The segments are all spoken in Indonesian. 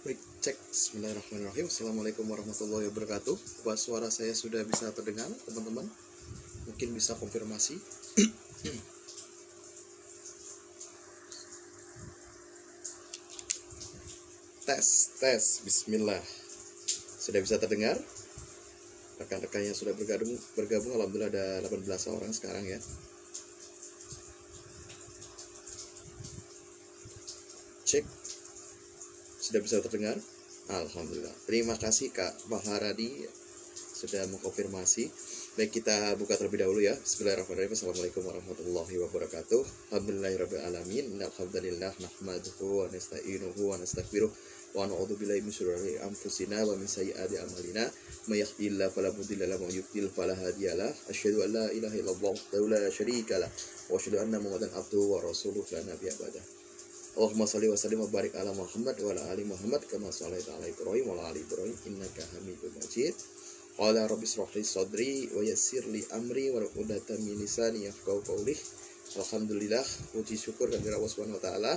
Baik, cek. Bismillahirrahmanirrahim. Assalamualaikum warahmatullahi wabarakatuh. Apa suara saya sudah bisa terdengar, teman-teman? Mungkin bisa konfirmasi. Tes. Bismillah. Sudah bisa terdengar? Rekan-rekannya sudah bergabung. Alhamdulillah ada 18 orang sekarang ya. Cek. Sudah bisa terdengar? Alhamdulillah. Terima kasih Kak Maharani sudah mengkonfirmasi. Baik, kita buka terlebih dahulu ya. Bismillahirrahmanirrahim. Assalamualaikum warahmatullahi wabarakatuh. Alhamdulillahirabbil alamin. Alhamdulillah nahmaduhu wa nasta'inuhu wa nastaghfiruh wa na'udzu billahi min syururi anfusina wa min sayyiati a'malina. May yahdihillahu fala mudilla lahu wa may yudlil fala hadiyalah. Asyhadu an la ilaha illallah wa la syarika lah wa asyhadu anna Muhammadan abduhu wa rasuluhu la nabiyya ba'dah. Allahumma shalli wa sallim wa barik ala Muhammad wa ala ali Muhammad kama shallaita ala Ibrahim wa ala ali Ibrahim innaka Hamidum Majid. Qala rabbi shrah li sadri wa yassir li amri wa hlul 'uqdatam min lisani yafqahu qawli. Alhamdulillah, puji syukur kepada Allah Subhanahu wa taala.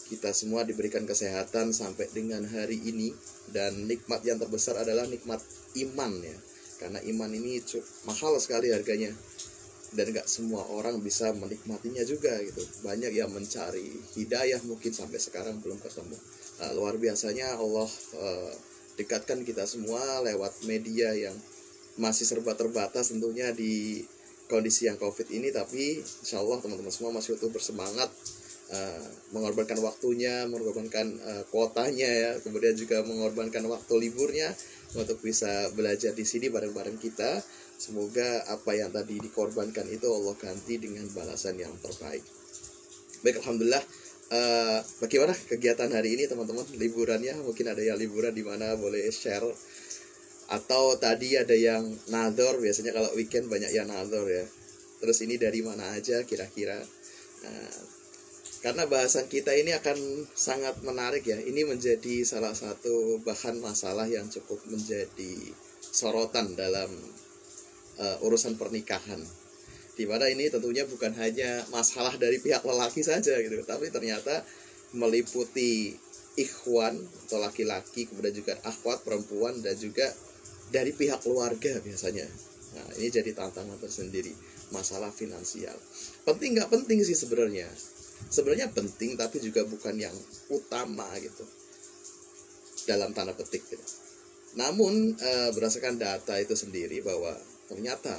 Kita semua diberikan kesehatan sampai dengan hari ini, dan nikmat yang terbesar adalah nikmat iman ya. Karena iman ini mahal sekali harganya. Dan gak semua orang bisa menikmatinya juga gitu. Banyak yang mencari hidayah mungkin sampai sekarang belum ketemu. Luar biasanya Allah dekatkan kita semua lewat media yang masih serba terbatas tentunya di kondisi yang COVID ini. Tapi insya Allah teman-teman semua masih utuh bersemangat, mengorbankan waktunya, mengorbankan kuotanya ya, kemudian juga mengorbankan waktu liburnya untuk bisa belajar di sini bareng-bareng kita. Semoga apa yang tadi dikorbankan itu Allah ganti dengan balasan yang terbaik. Baik, alhamdulillah. Bagaimana kegiatan hari ini teman-teman? Liburannya, mungkin ada yang liburan di mana, boleh share. Atau tadi ada yang nador, biasanya kalau weekend banyak yang nador ya. Terus ini dari mana aja kira-kira? Karena bahasan kita ini akan sangat menarik ya. Ini menjadi salah satu bahan masalah yang cukup menjadi sorotan dalam urusan pernikahan, dimana ini tentunya bukan hanya masalah dari pihak lelaki saja gitu, tapi ternyata meliputi ikhwan atau laki-laki, kemudian juga akhwat perempuan, dan juga dari pihak keluarga biasanya. Nah, ini jadi tantangan tersendiri, masalah finansial. Penting nggak penting sih sebenarnya penting, tapi juga bukan yang utama gitu, dalam tanda petik gitu. Namun berdasarkan data itu sendiri bahwa ternyata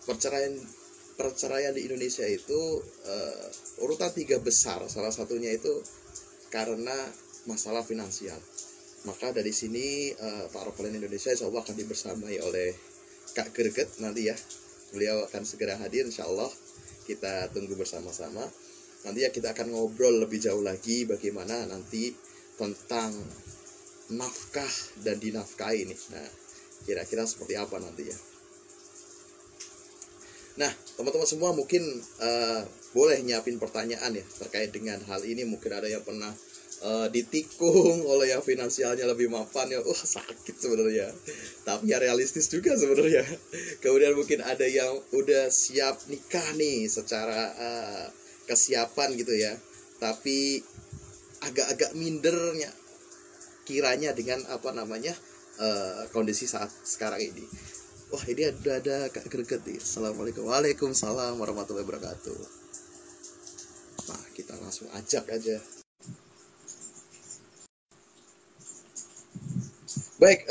perceraian di Indonesia itu urutan 3 besar. Salah satunya itu karena masalah finansial. Maka dari sini Pak Rokolen Indonesia insya Allah akan dibersamai oleh Kak Greget nanti ya. Beliau akan segera hadir insya Allah. Kita tunggu bersama-sama. Nanti ya kita akan ngobrol lebih jauh lagi bagaimana nanti tentang nafkah dan dinafkahi ini. Nah, kira-kira seperti apa nanti ya. Nah, teman-teman semua mungkin boleh nyiapin pertanyaan ya terkait dengan hal ini. Mungkin ada yang pernah ditikung oleh yang finansialnya lebih mapan ya. Sakit sebenarnya, tapi ya realistis juga sebenarnya. Kemudian mungkin ada yang udah siap nikah nih secara kesiapan gitu ya, tapi agak-agak mindernya kiranya dengan kondisi saat sekarang ini. Wah, ini ada Kak Greget nih. Assalamualaikum. Waalaikumsalam warahmatullahi wabarakatuh. Nah, kita langsung ajak aja. Baik,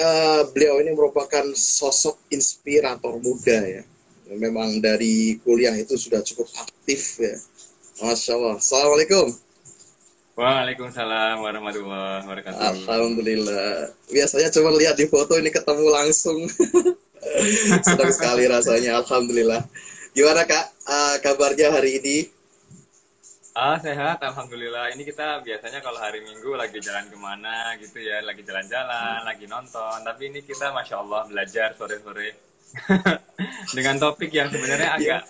beliau ini merupakan sosok inspirator muda ya. Memang dari kuliah itu sudah cukup aktif ya. Masya Allah. Assalamualaikum. Waalaikumsalam warahmatullahi wabarakatuh. Alhamdulillah. Biasanya cuma lihat di foto, ini ketemu langsung. Senang sekali rasanya. Alhamdulillah. Gimana Kak kabarnya hari ini? Sehat, alhamdulillah. Ini kita biasanya kalau hari Minggu lagi jalan kemana gitu ya, lagi jalan-jalan, lagi nonton. Tapi ini kita Masya Allah belajar sore-sore dengan topik yang sebenarnya agak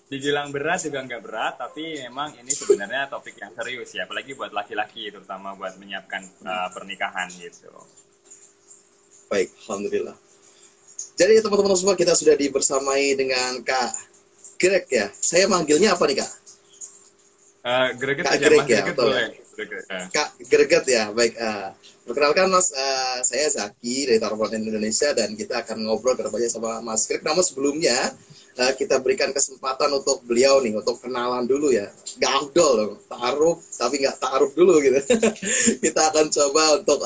dibilang berat juga nggak berat, tapi memang ini sebenarnya topik yang serius ya, apalagi buat laki-laki, terutama buat menyiapkan pernikahan gitu. Baik, alhamdulillah. Jadi teman-teman semua, kita sudah dibersamai dengan Kak Greg ya. Saya manggilnya apa nih Kak? Greget Kak aja, Greg Mas ya, Greget betul boleh. ya? Kak Greget ya, baik. Perkenalkan Mas, saya Zaki dari Taruna Indonesia dan kita akan ngobrol kedepannya sama Mas Greg. Namun sebelumnya kita berikan kesempatan untuk beliau nih untuk kenalan dulu ya. Gak afdol loh, taaruf tapi nggak taaruf dulu gitu. Kita akan coba untuk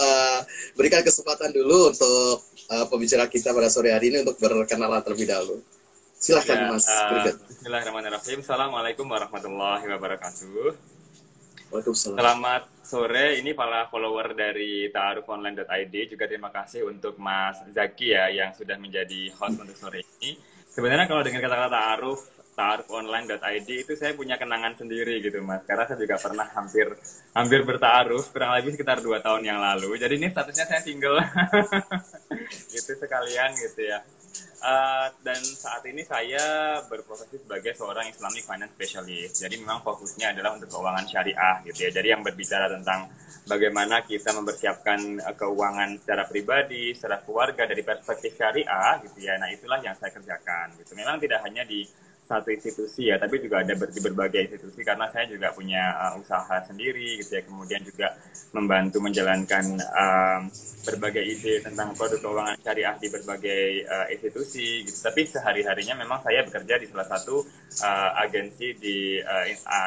berikan kesempatan dulu untuk pembicara kita pada sore hari ini untuk berkenalan terlebih dahulu. Silahkan Ya, Mas Greget. Bismillahirrahmanirrahim. Assalamualaikum warahmatullahi wabarakatuh. Waalaikumsalam. Selamat sore, ini para follower dari ta'arufonline.id. Juga terima kasih untuk Mas Zaki ya yang sudah menjadi host untuk sore ini. Sebenarnya kalau dengan kata-kata ta'arufonline.id itu saya punya kenangan sendiri gitu Mas. Karena saya juga pernah hampir berta'aruf kurang lebih sekitar 2 tahun yang lalu. Jadi ini statusnya saya single. Gitu sekalian gitu ya. Dan saat ini saya berprofesi sebagai seorang Islamic Finance Specialist. Jadi memang fokusnya adalah untuk keuangan syariah gitu ya. Jadi yang berbicara tentang bagaimana kita mempersiapkan keuangan secara pribadi, secara keluarga dari perspektif syariah gitu ya. Nah itulah yang saya kerjakan gitu. Memang tidak hanya di satu institusi ya, tapi juga ada di berbagai institusi karena saya juga punya usaha sendiri gitu ya. Kemudian juga membantu menjalankan berbagai ide tentang produk keuangan syariah di berbagai institusi gitu. Tapi sehari-harinya memang saya bekerja di salah satu agensi di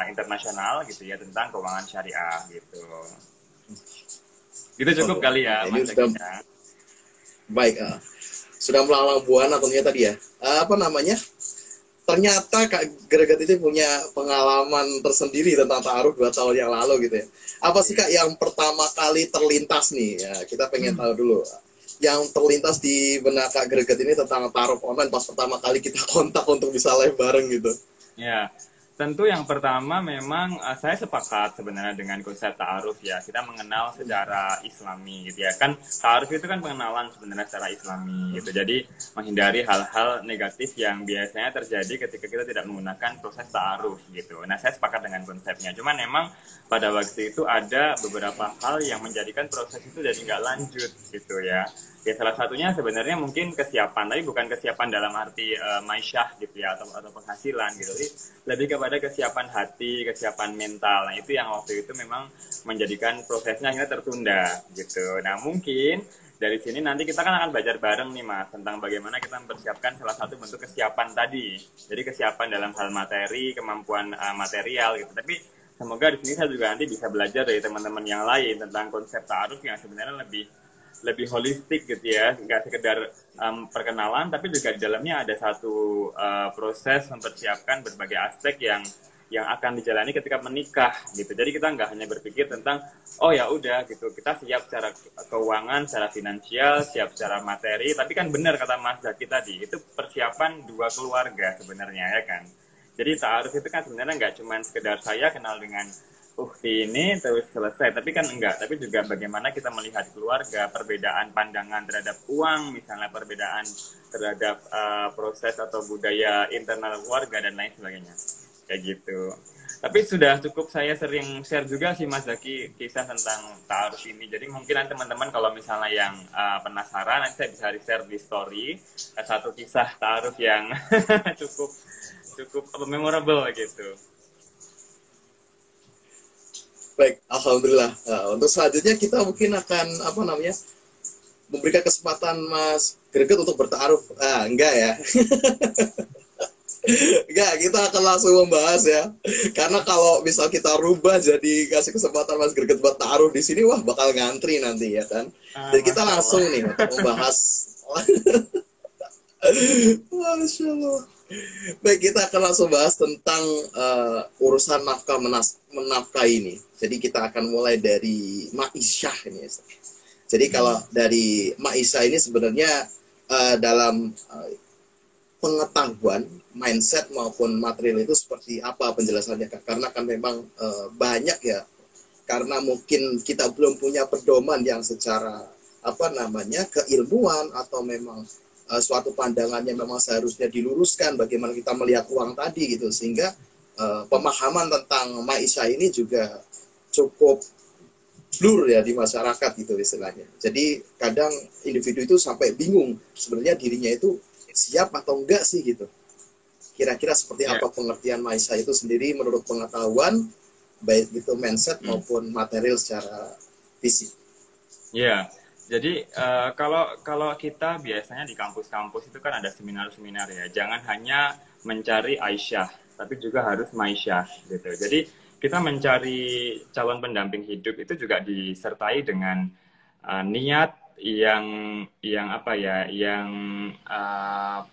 internasional gitu ya tentang keuangan syariah gitu. Itu cukup kali ya Mas Zaki. Baik, sudah melalang buana tentunya tadi ya. Apa namanya? Ternyata Kak Greget itu punya pengalaman tersendiri tentang ta'aruf 2 tahun yang lalu gitu ya. Apa sih Kak yang pertama kali terlintas nih? Ya, kita pengen tahu dulu. Yang terlintas di benak Kak Greget ini tentang ta'aruf online pas pertama kali kita kontak untuk bisa live bareng gitu. Ya, tentu yang pertama memang saya sepakat sebenarnya dengan konsep ta'aruf ya. Kita mengenal secara Islami gitu ya. Kan ta'aruf itu kan pengenalan sebenarnya secara Islami gitu. Jadi menghindari hal-hal negatif yang biasanya terjadi ketika kita tidak menggunakan proses ta'aruf gitu. Nah, saya sepakat dengan konsepnya. Cuman memang pada waktu itu ada beberapa hal yang menjadikan proses itu jadi nggak lanjut gitu ya. Ya salah satunya sebenarnya mungkin kesiapan, tapi bukan kesiapan dalam arti maisyah gitu ya atau penghasilan gitu. Jadi lebih kepada kesiapan hati, kesiapan mental. Nah itu yang waktu itu memang menjadikan prosesnya akhirnya tertunda gitu. Nah mungkin dari sini nanti kita kan akan belajar bareng nih Mas tentang bagaimana kita mempersiapkan salah satu bentuk kesiapan tadi. Jadi kesiapan dalam hal materi, kemampuan material gitu. Tapi semoga di sini saya juga nanti bisa belajar dari teman-teman yang lain tentang konsep ta'aruf yang sebenarnya lebih holistik gitu ya, nggak sekedar perkenalan, tapi juga di dalamnya ada satu proses mempersiapkan berbagai aspek yang akan dijalani ketika menikah gitu. Jadi kita nggak hanya berpikir tentang oh ya udah gitu, kita siap secara keuangan, secara finansial, siap secara materi, tapi kan benar kata Mas Zaki tadi, itu persiapan 2 keluarga sebenarnya ya kan. Jadi ta'aruf itu kan sebenarnya nggak cuma sekedar saya kenal dengan ini terus selesai, tapi kan enggak, tapi juga bagaimana kita melihat keluarga, perbedaan pandangan terhadap uang, misalnya perbedaan terhadap proses atau budaya internal keluarga dan lain sebagainya, kayak gitu. Tapi sudah cukup saya sering share juga sih Mas Zaki kisah tentang ta'aruf ini, jadi mungkin teman-teman kalau misalnya yang penasaran, nanti saya bisa share di story satu kisah ta'aruf yang cukup memorable gitu. Baik, alhamdulillah. Untuk selanjutnya kita mungkin akan memberikan kesempatan Mas Greget untuk berta'aruf. Enggak ya. Enggak, kita akan langsung membahas ya. Karena kalau misal kita rubah jadi kasih kesempatan Mas Greget buat ta'aruf di sini, wah bakal ngantri nanti ya kan. Jadi kita langsung nih untuk membahas. Masya Allah. Baik, kita akan langsung bahas tentang urusan menafkah ini. Jadi kita akan mulai dari ma'isyah ini. Jadi kalau dari ma'isyah ini sebenarnya dalam pengetahuan, mindset maupun material itu seperti apa penjelasannya Kak? Karena kan memang banyak ya. Karena mungkin kita belum punya pedoman yang secara keilmuan atau memang suatu pandangan yang memang seharusnya diluruskan bagaimana kita melihat uang tadi gitu, sehingga pemahaman tentang ma'isyah ini juga cukup blur ya di masyarakat gitu istilahnya. Jadi kadang individu itu sampai bingung sebenarnya dirinya itu siap atau enggak sih gitu. Kira-kira seperti apa pengertian ma'isyah itu sendiri menurut pengetahuan baik itu mindset maupun material secara fisik. Iya, jadi kalau kalau kita biasanya di kampus-kampus itu kan ada seminar-seminar ya. Jangan hanya mencari Aisyah, tapi juga harus Maisyah gitu. Jadi kita mencari calon pendamping hidup itu juga disertai dengan niat yang apa ya, yang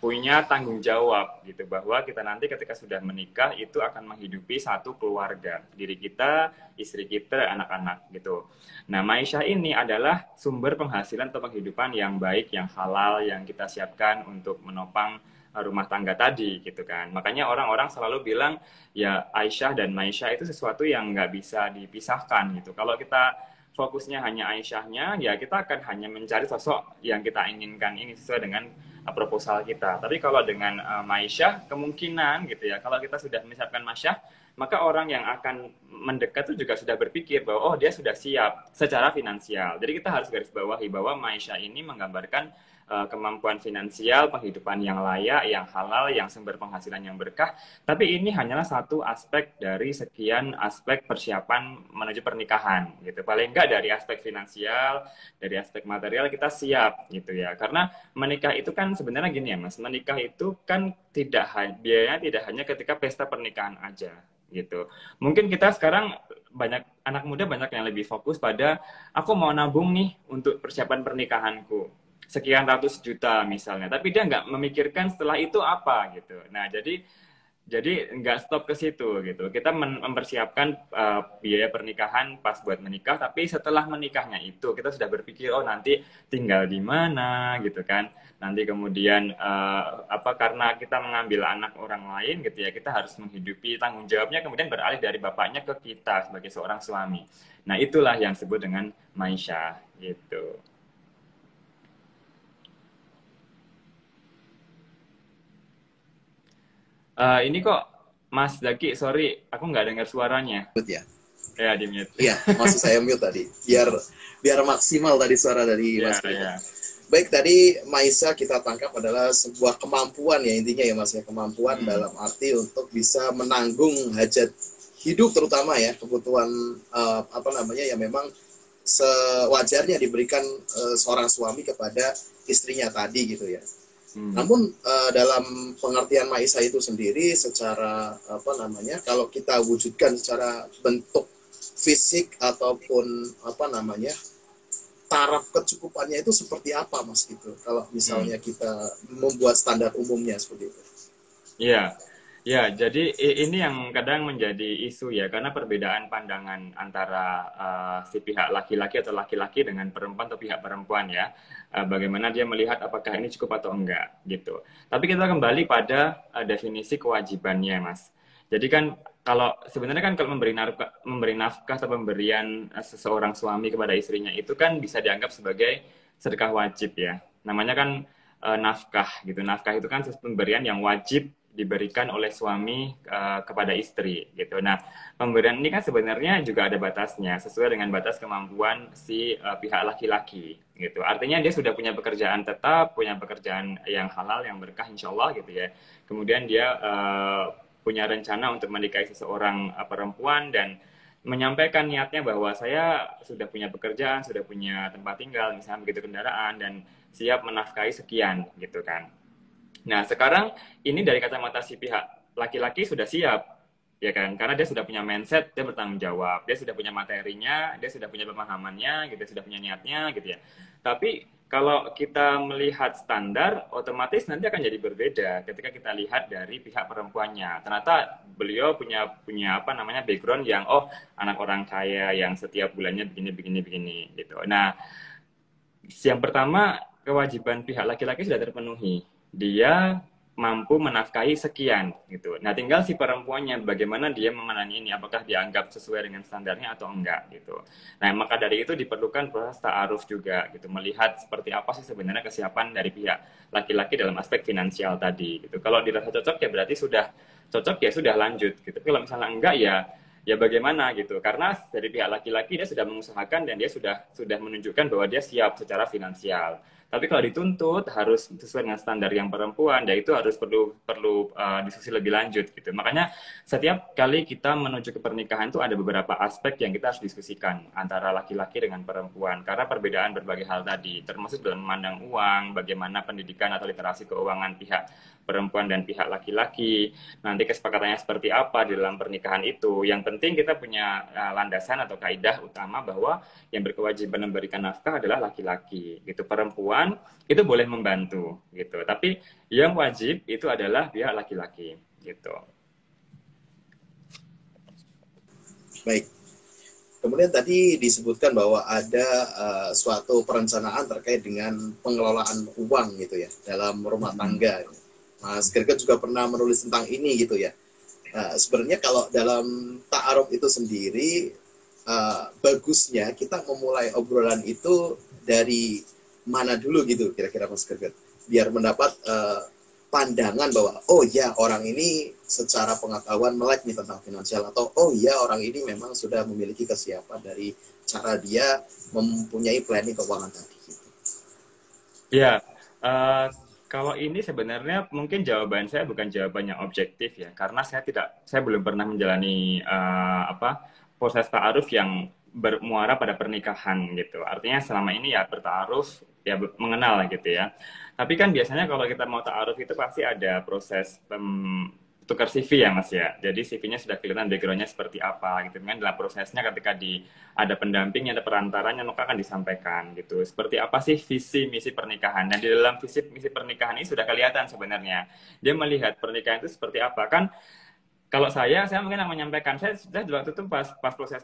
punya tanggung jawab gitu, bahwa kita nanti ketika sudah menikah itu akan menghidupi satu keluarga, diri kita, istri kita, anak-anak gitu. Nah, Maisyah ini adalah sumber penghasilan atau penghidupan yang baik, yang halal, yang kita siapkan untuk menopang rumah tangga tadi gitu kan. Makanya orang-orang selalu bilang ya Aisyah dan Maisyah itu sesuatu yang nggak bisa dipisahkan gitu. Kalau kita fokusnya hanya Aisyahnya, ya kita akan hanya mencari sosok yang kita inginkan ini sesuai dengan proposal kita. Tapi kalau dengan Maisyah, kemungkinan gitu ya, kalau kita sudah menyiapkan Maisyah, maka orang yang akan mendekat itu juga sudah berpikir bahwa oh dia sudah siap secara finansial. Jadi kita harus garis bawahi bahwa Maisyah ini menggambarkan kemampuan finansial, penghidupan yang layak, yang halal, yang sumber penghasilan yang berkah. Tapi ini hanyalah satu aspek dari sekian aspek persiapan menuju pernikahan, gitu. Paling enggak dari aspek finansial, dari aspek material kita siap, gitu ya. Karena menikah itu kan sebenarnya gini ya, Mas. Menikah itu kan biayanya tidak hanya ketika pesta pernikahan aja, gitu. Mungkin kita sekarang banyak anak muda banyak yang lebih fokus pada aku mau nabung nih untuk persiapan pernikahanku sekian ratus juta misalnya, tapi dia nggak memikirkan setelah itu apa gitu. Nah, jadi nggak stop ke situ gitu. Kita mempersiapkan biaya pernikahan pas buat menikah, tapi setelah menikahnya itu kita sudah berpikir oh nanti tinggal di mana gitu kan. Nanti kemudian karena kita mengambil anak orang lain gitu ya, kita harus menghidupi tanggung jawabnya kemudian beralih dari bapaknya ke kita sebagai seorang suami. Nah, itulah yang disebut dengan Maisyah gitu. Ini kok Mas Zaki, sorry, aku nggak dengar suaranya. Mute ya? Ya, di mute. Iya, maksud saya mute tadi. Biar maksimal tadi suara dari Mas Prita. Ya. Baik, tadi Maisa kita tangkap adalah sebuah kemampuan ya intinya ya Mas ya, kemampuan dalam arti untuk bisa menanggung hajat hidup terutama ya, kebutuhan yang memang sewajarnya diberikan seorang suami kepada istrinya tadi gitu ya. Namun dalam pengertian Maisa itu sendiri secara kalau kita wujudkan secara bentuk fisik ataupun taraf kecukupannya itu seperti apa Mas gitu. Kalau misalnya kita membuat standar umumnya seperti itu. Iya. Ya, jadi ini yang kadang menjadi isu ya, karena perbedaan pandangan antara si pihak laki-laki atau laki-laki dengan perempuan atau pihak perempuan ya, bagaimana dia melihat apakah ini cukup atau enggak gitu. Tapi kita kembali pada definisi kewajibannya, Mas. Jadi kan kalau sebenarnya kan kalau memberi nafkah atau pemberian seseorang suami kepada istrinya itu kan bisa dianggap sebagai sedekah wajib ya. Namanya kan nafkah gitu. Nafkah itu kan pemberian yang wajib diberikan oleh suami kepada istri gitu. Nah, pemberian ini kan sebenarnya juga ada batasnya sesuai dengan batas kemampuan si pihak laki-laki gitu. Artinya dia sudah punya pekerjaan tetap, punya pekerjaan yang halal, yang berkah insya Allah gitu ya. Kemudian dia punya rencana untuk menikahi seseorang perempuan dan menyampaikan niatnya bahwa saya sudah punya pekerjaan, sudah punya tempat tinggal, misalnya begitu kendaraan dan siap menafkahi sekian gitu kan. Nah, sekarang ini dari kacamata si pihak laki-laki sudah siap, ya kan? Karena dia sudah punya mindset, dia bertanggung jawab, dia sudah punya materinya, dia sudah punya pemahamannya, gitu, sudah punya niatnya, gitu ya. Tapi kalau kita melihat standar, otomatis nanti akan jadi berbeda ketika kita lihat dari pihak perempuannya. Ternyata beliau punya background yang anak orang kaya yang setiap bulannya begini gitu. Nah, yang pertama kewajiban pihak laki-laki sudah terpenuhi. Dia mampu menafkahi sekian gitu. Nah, tinggal si perempuannya bagaimana dia memenangi ini, apakah dianggap sesuai dengan standarnya atau enggak gitu. Nah, maka dari itu diperlukan proses ta'aruf juga gitu, melihat seperti apa sih sebenarnya kesiapan dari pihak laki-laki dalam aspek finansial tadi gitu. Kalau dirasa cocok ya berarti sudah cocok ya sudah lanjut gitu. Kalau misalnya enggak ya bagaimana gitu. Karena dari pihak laki-laki dia sudah mengusahakan dan dia sudah menunjukkan bahwa dia siap secara finansial. Tapi kalau dituntut harus sesuai dengan standar yang perempuan, ya itu harus perlu perlu diskusi lebih lanjut gitu. Makanya setiap kali kita menuju ke pernikahan itu ada beberapa aspek yang kita harus diskusikan antara laki-laki dengan perempuan karena perbedaan berbagai hal tadi, termasuk dalam memandang uang, bagaimana pendidikan atau literasi keuangan pihak perempuan dan pihak laki-laki, nanti kesepakatannya seperti apa di dalam pernikahan itu. Yang penting kita punya landasan atau kaidah utama bahwa yang berkewajiban memberikan nafkah adalah laki-laki gitu. Perempuan itu boleh membantu gitu, tapi yang wajib itu adalah pihak laki-laki gitu. Baik. Kemudian tadi disebutkan bahwa ada suatu perencanaan terkait dengan pengelolaan uang gitu ya dalam rumah tangga. Mas Greget juga pernah menulis tentang ini gitu ya. Sebenarnya kalau dalam ta'aruf itu sendiri bagusnya kita memulai obrolan itu dari mana dulu gitu kira-kira Mas Greget biar mendapat pandangan bahwa oh ya orang ini secara pengetahuan melek nih tentang finansial atau oh ya orang ini memang sudah memiliki kesiapan dari cara dia mempunyai planning keuangan tadi gitu. Ya, kalau ini sebenarnya mungkin jawaban saya bukan jawaban yang objektif ya, karena saya belum pernah menjalani proses ta'aruf yang bermuara pada pernikahan gitu. Artinya selama ini ya berta'aruf ya mengenal gitu ya. Tapi kan biasanya kalau kita mau ta'aruf itu pasti ada proses tukar CV ya Mas ya. Jadi CV-nya sudah kelihatan background-nya seperti apa gitu kan. Dalam prosesnya ketika ada pendampingnya, ada perantaranya, maka akan disampaikan gitu. Seperti apa sih visi misi pernikahan? Dan di dalam visi misi pernikahan ini sudah kelihatan sebenarnya. Dia melihat pernikahan itu seperti apa kan? Kalau saya mungkin akan menyampaikan, saya waktu itu pas proses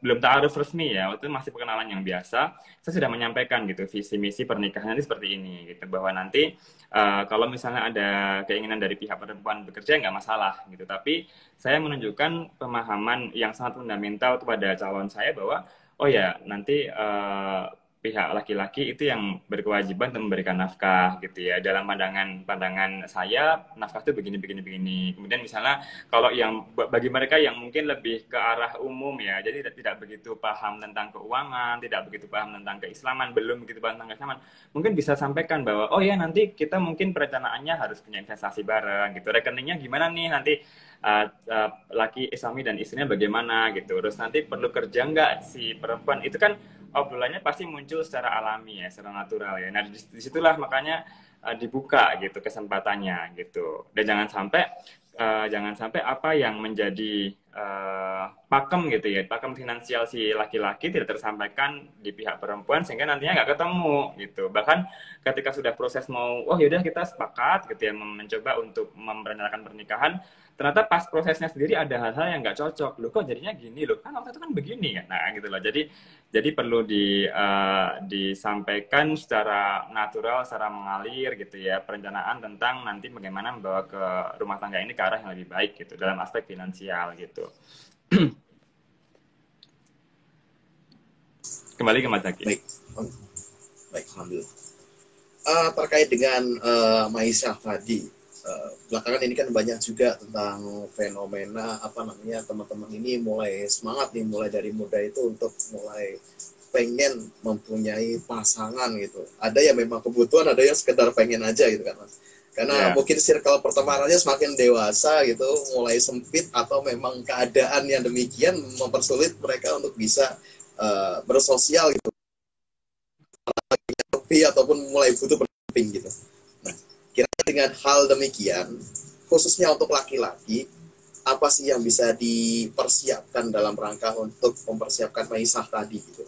belum ta'aruf resmi ya, waktu itu masih perkenalan yang biasa, saya sudah menyampaikan gitu visi misi pernikahan ini seperti ini gitu, bahwa nanti kalau misalnya ada keinginan dari pihak perempuan bekerja nggak masalah gitu, tapi saya menunjukkan pemahaman yang sangat fundamental kepada calon saya bahwa oh ya nanti pihak laki-laki itu yang berkewajiban untuk memberikan nafkah gitu ya. Dalam pandangan saya nafkah itu begini. Kemudian misalnya kalau yang bagi mereka yang mungkin lebih ke arah umum ya, jadi tidak begitu paham tentang keuangan, tidak begitu paham tentang keislaman, belum begitu paham tentang keislaman, mungkin bisa sampaikan bahwa oh ya nanti kita mungkin perencanaannya harus punya investasi bareng gitu. Rekeningnya gimana nih nanti laki suami dan istrinya bagaimana gitu. Terus nanti perlu kerja nggak si perempuan itu kan obrolannya pasti muncul secara alami ya, secara natural ya. Nah, disitulah makanya dibuka gitu kesempatannya gitu. Dan jangan sampai apa yang menjadi pakem gitu ya, pakem finansial si laki-laki tidak tersampaikan di pihak perempuan sehingga nantinya nggak ketemu gitu. Bahkan ketika sudah proses mau, oh yaudah kita sepakat gitu ya, mencoba untuk merencanakan pernikahan, ternyata pas prosesnya sendiri ada hal-hal yang nggak cocok. Loh kok jadinya gini loh, kan waktu itu kan begini ya. Nah gitu loh. Jadi perlu disampaikan secara natural, secara mengalir gitu ya, perencanaan tentang nanti bagaimana membawa ke rumah tangga ini ke arah yang lebih baik gitu dalam aspek finansial gitu. Kembali ke Mas Zaki. Baik, alhamdulillah. Terkait dengan Maisha tadi, belakangan ini kan banyak juga tentang fenomena teman-teman ini mulai semangat nih, mulai dari muda itu untuk mulai pengen mempunyai pasangan gitu. Ada yang memang kebutuhan, ada yang sekedar pengen aja gitu kan Mas. Karena mungkin circle pertemanannya semakin dewasa gitu, mulai sempit atau memang keadaan yang demikian mempersulit mereka untuk bisa bersosial gitu. Ataupun mulai butuh pendamping gitu. Kira-kira dengan hal demikian, khususnya untuk laki-laki, apa sih yang bisa dipersiapkan dalam rangka untuk mempersiapkan Maisah tadi gitu?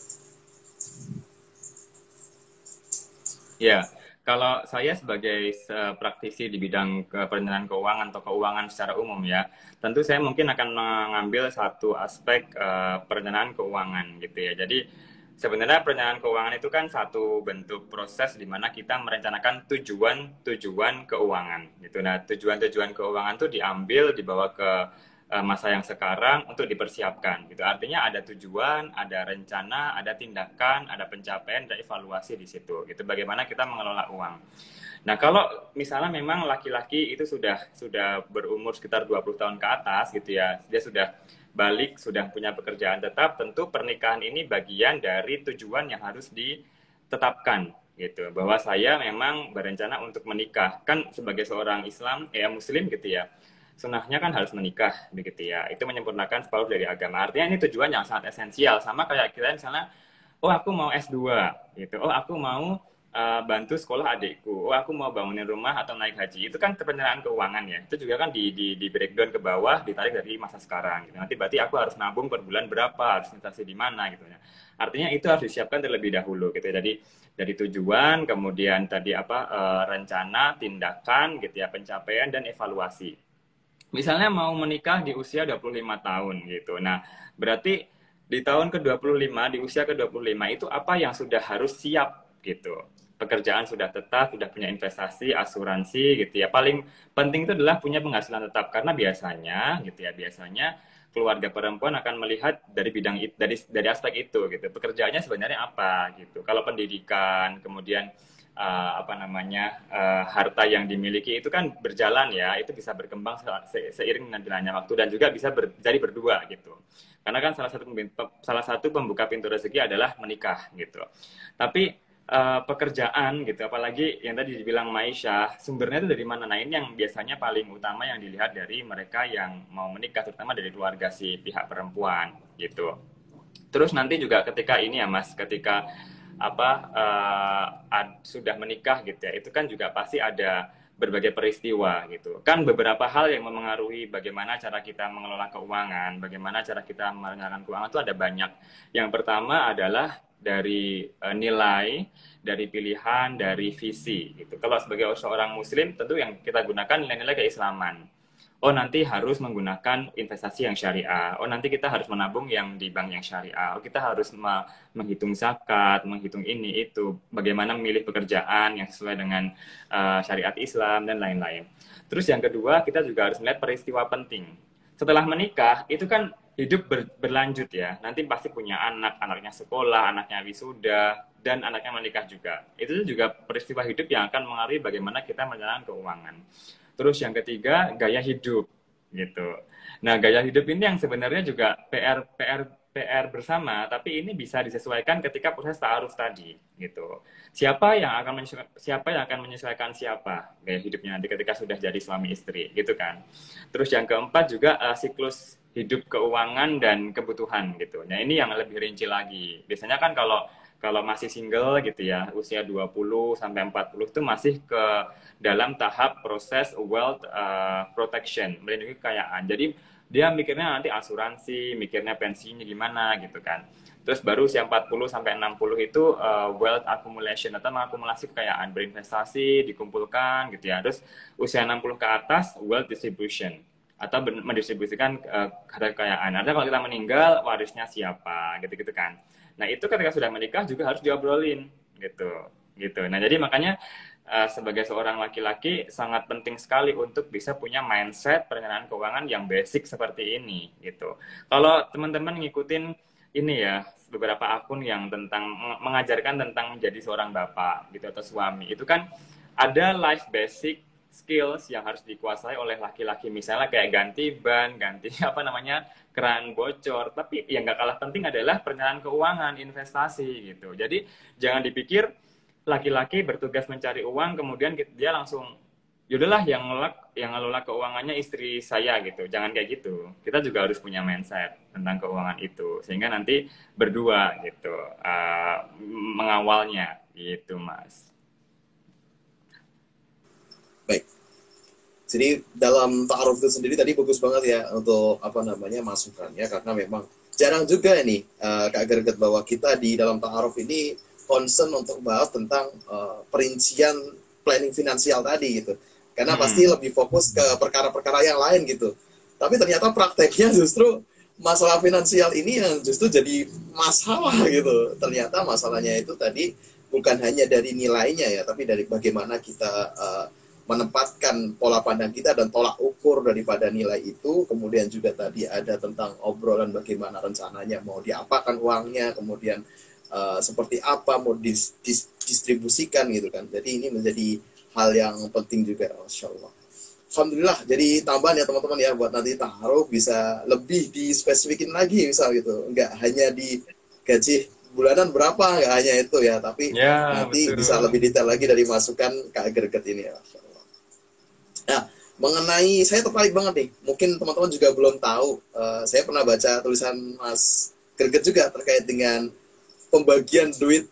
Ya, kalau saya sebagai praktisi di bidang perencanaan keuangan atau keuangan secara umum ya, tentu saya mungkin akan mengambil satu aspek perencanaan keuangan gitu ya. Jadi sebenarnya perencanaan keuangan itu kan satu bentuk proses di mana kita merencanakan tujuan keuangan gitu. Nah, tujuan keuangan itu dibawa ke masa yang sekarang untuk dipersiapkan gitu. Artinya ada tujuan, ada rencana, ada tindakan, ada pencapaian, ada evaluasi di situ gitu. Bagaimana kita mengelola uang. Nah, kalau misalnya memang laki-laki itu sudah berumur sekitar 20 tahun ke atas gitu ya, dia sudah balik, sudah punya pekerjaan tetap, tentu pernikahan ini bagian dari tujuan yang harus ditetapkan gitu, bahwa saya memang berencana untuk menikah. Kan sebagai seorang Islam, Muslim gitu ya, sunnahnya kan harus menikah begitu ya. Itu menyempurnakan separuh dari agama. Artinya ini tujuan yang sangat esensial. Sama kayak kita misalnya, oh aku mau S2 gitu, oh aku mau bantu sekolah adikku, oh aku mau bangunin rumah atau naik haji. Itu kan perencanaan keuangan ya. Itu juga kan di breakdown ke bawah, ditarik dari masa sekarang gitu. Nanti berarti aku harus nabung per bulan berapa, harus investasi di mana gitu ya. Artinya itu harus disiapkan terlebih dahulu gitu. Jadi dari tujuan, kemudian tadi rencana, tindakan gitu ya, pencapaian dan evaluasi. Misalnya mau menikah di usia 25 tahun gitu. Nah, berarti di tahun ke-25, di usia ke-25 itu apa yang sudah harus siap gitu. Pekerjaan sudah tetap, sudah punya investasi, asuransi gitu ya. Paling penting itu adalah punya penghasilan tetap karena biasanya gitu ya, biasanya keluarga perempuan akan melihat dari bidang dari aspek itu gitu. Pekerjaannya sebenarnya apa gitu. Kalau pendidikan, kemudian harta yang dimiliki itu kan berjalan ya, itu bisa berkembang seiring dengan jalannya waktu dan juga bisa jadi berdua gitu. Karena kan salah satu pembuka pintu rezeki adalah menikah gitu. Tapi pekerjaan gitu, apalagi yang tadi dibilang Maisha, sumbernya itu dari mana? Nah ini yang biasanya paling utama yang dilihat dari mereka yang mau menikah, terutama dari keluarga si pihak perempuan gitu. Terus nanti juga ketika ini ya Mas, ketika sudah menikah gitu ya, itu kan juga pasti ada berbagai peristiwa gitu. Kan beberapa hal yang memengaruhi bagaimana cara kita mengelola keuangan, bagaimana cara kita merencanakan keuangan itu ada banyak. Yang pertama adalah dari nilai, dari pilihan, dari visi gitu. Kalau sebagai seorang muslim tentu yang kita gunakan nilai-nilai keislaman. Oh nanti harus menggunakan investasi yang syariah. Oh nanti kita harus menabung yang di bank yang syariah. Oh kita harus menghitung zakat, menghitung ini itu. Bagaimana memilih pekerjaan yang sesuai dengan syariat Islam dan lain-lain. Terus yang kedua kita juga harus melihat peristiwa penting. Setelah menikah itu kan hidup berlanjut ya. Nanti pasti punya anak, anaknya sekolah, anaknya wisuda, dan anaknya menikah juga. Itu juga peristiwa hidup yang akan mengaruhi bagaimana kita merencanakan keuangan. Terus yang ketiga, gaya hidup gitu. Nah, gaya hidup ini yang sebenarnya juga PR bersama, tapi ini bisa disesuaikan ketika proses ta'aruf tadi gitu. Siapa yang akan menyesuaikan siapa gaya hidupnya nanti ketika sudah jadi suami istri gitu kan. Terus yang keempat juga siklus hidup keuangan dan kebutuhan gitu. Nah, ini yang lebih rinci lagi. Biasanya kan kalau masih single gitu ya, usia 20 sampai 40 itu masih ke dalam tahap proses wealth protection, melindungi kekayaan. Jadi dia mikirnya nanti asuransi, mikirnya pensinya gimana gitu kan. Terus baru usia 40 sampai 60 itu wealth accumulation atau mengakumulasi kekayaan, berinvestasi, dikumpulkan gitu ya. Terus usia 60 ke atas wealth distribution atau mendistribusikan harta kekayaan. Artinya kalau kita meninggal warisnya siapa gitu-gitu kan. Nah itu ketika sudah menikah juga harus diobrolin gitu. Nah jadi makanya sebagai seorang laki-laki sangat penting sekali untuk bisa punya mindset perencanaan keuangan yang basic seperti ini gitu. Kalau teman-teman ngikutin ini ya beberapa akun yang tentang mengajarkan tentang menjadi seorang bapak gitu atau suami, itu kan ada life basic skills yang harus dikuasai oleh laki-laki, misalnya kayak ganti ban, ganti keran bocor. Tapi yang nggak kalah penting adalah perencanaan keuangan, investasi gitu. Jadi jangan dipikir laki-laki bertugas mencari uang kemudian dia langsung yaudahlah yang ngelola keuangannya istri saya gitu. Jangan kayak gitu. Kita juga harus punya mindset tentang keuangan itu sehingga nanti berdua gitu mengawalnya gitu Mas. Baik. Jadi dalam ta'aruf itu sendiri tadi bagus banget ya untuk masukannya, karena memang jarang juga nih Kak Greget bahwa kita di dalam ta'aruf ini concern untuk bahas tentang perincian planning finansial tadi gitu. Karena pasti lebih fokus ke perkara-perkara yang lain gitu. Tapi ternyata prakteknya justru masalah finansial ini yang justru jadi masalah gitu. Ternyata masalahnya itu tadi bukan hanya dari nilainya ya, tapi dari bagaimana kita menempatkan pola pandang kita dan tolak ukur daripada nilai itu. Kemudian juga tadi ada tentang obrolan bagaimana rencananya mau diapakan uangnya, kemudian seperti apa mau distribusikan gitu kan. Jadi ini menjadi hal yang penting juga, Masya Allah. Alhamdulillah, jadi tambahan ya teman-teman ya, buat nanti ta'aruf bisa lebih dispesifikin lagi misal gitu, nggak hanya di gaji bulanan berapa, nggak hanya itu ya, tapi Ya, nanti bisa betul. lebih detail lagi dari masukan Kak Greget ini ya. Nah, mengenai saya tertarik banget nih, mungkin teman-teman juga belum tahu, saya pernah baca tulisan Mas Greget juga terkait dengan pembagian duit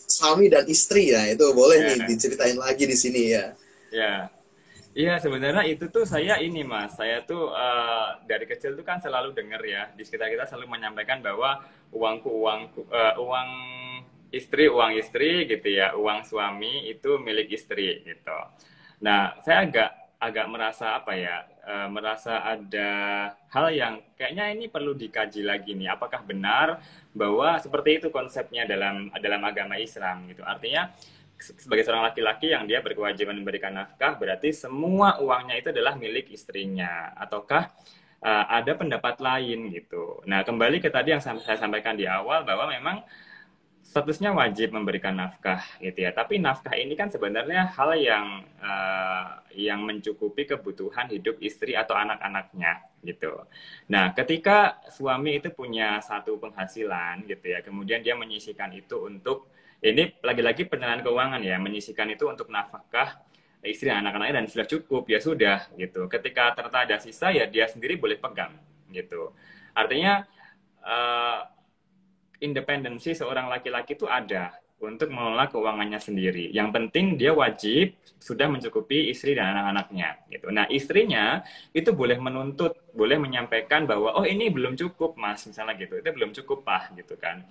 suami dan istri ya, itu boleh nih Ya, diceritain lagi di sini ya. ya. Iya, sebenarnya itu tuh saya ini Mas, saya tuh dari kecil tuh kan selalu dengar ya, di sekitar kita selalu menyampaikan bahwa uang uang istri gitu ya, uang suami itu milik istri gitu. Nah, saya agak agak merasa apa ya, merasa ada hal yang kayaknya ini perlu dikaji lagi nih, apakah benar bahwa seperti itu konsepnya dalam dalam agama Islam gitu. Artinya sebagai seorang laki-laki yang dia berkewajiban memberikan nafkah, berarti semua uangnya itu adalah milik istrinya, ataukah ada pendapat lain gitu. Nah, kembali ke tadi yang saya sampaikan di awal bahwa memang statusnya wajib memberikan nafkah gitu ya. Tapi nafkah ini kan sebenarnya hal yang mencukupi kebutuhan hidup istri atau anak-anaknya gitu. Nah, ketika suami itu punya satu penghasilan gitu ya, kemudian dia menyisihkan itu untuk ini lagi-lagi pengenalan keuangan ya, menyisihkan itu untuk nafkah istri dan anak-anaknya dan sudah cukup ya sudah gitu. Ketika ternyata ada sisa ya dia sendiri boleh pegang gitu. Artinya eh, independensi seorang laki-laki itu ada untuk mengelola keuangannya sendiri. Yang penting dia wajib sudah mencukupi istri dan anak-anaknya. Gitu. Nah istrinya itu boleh menuntut, boleh menyampaikan bahwa oh ini belum cukup mas, misalnya gitu. Itu belum cukup pak, gitu kan.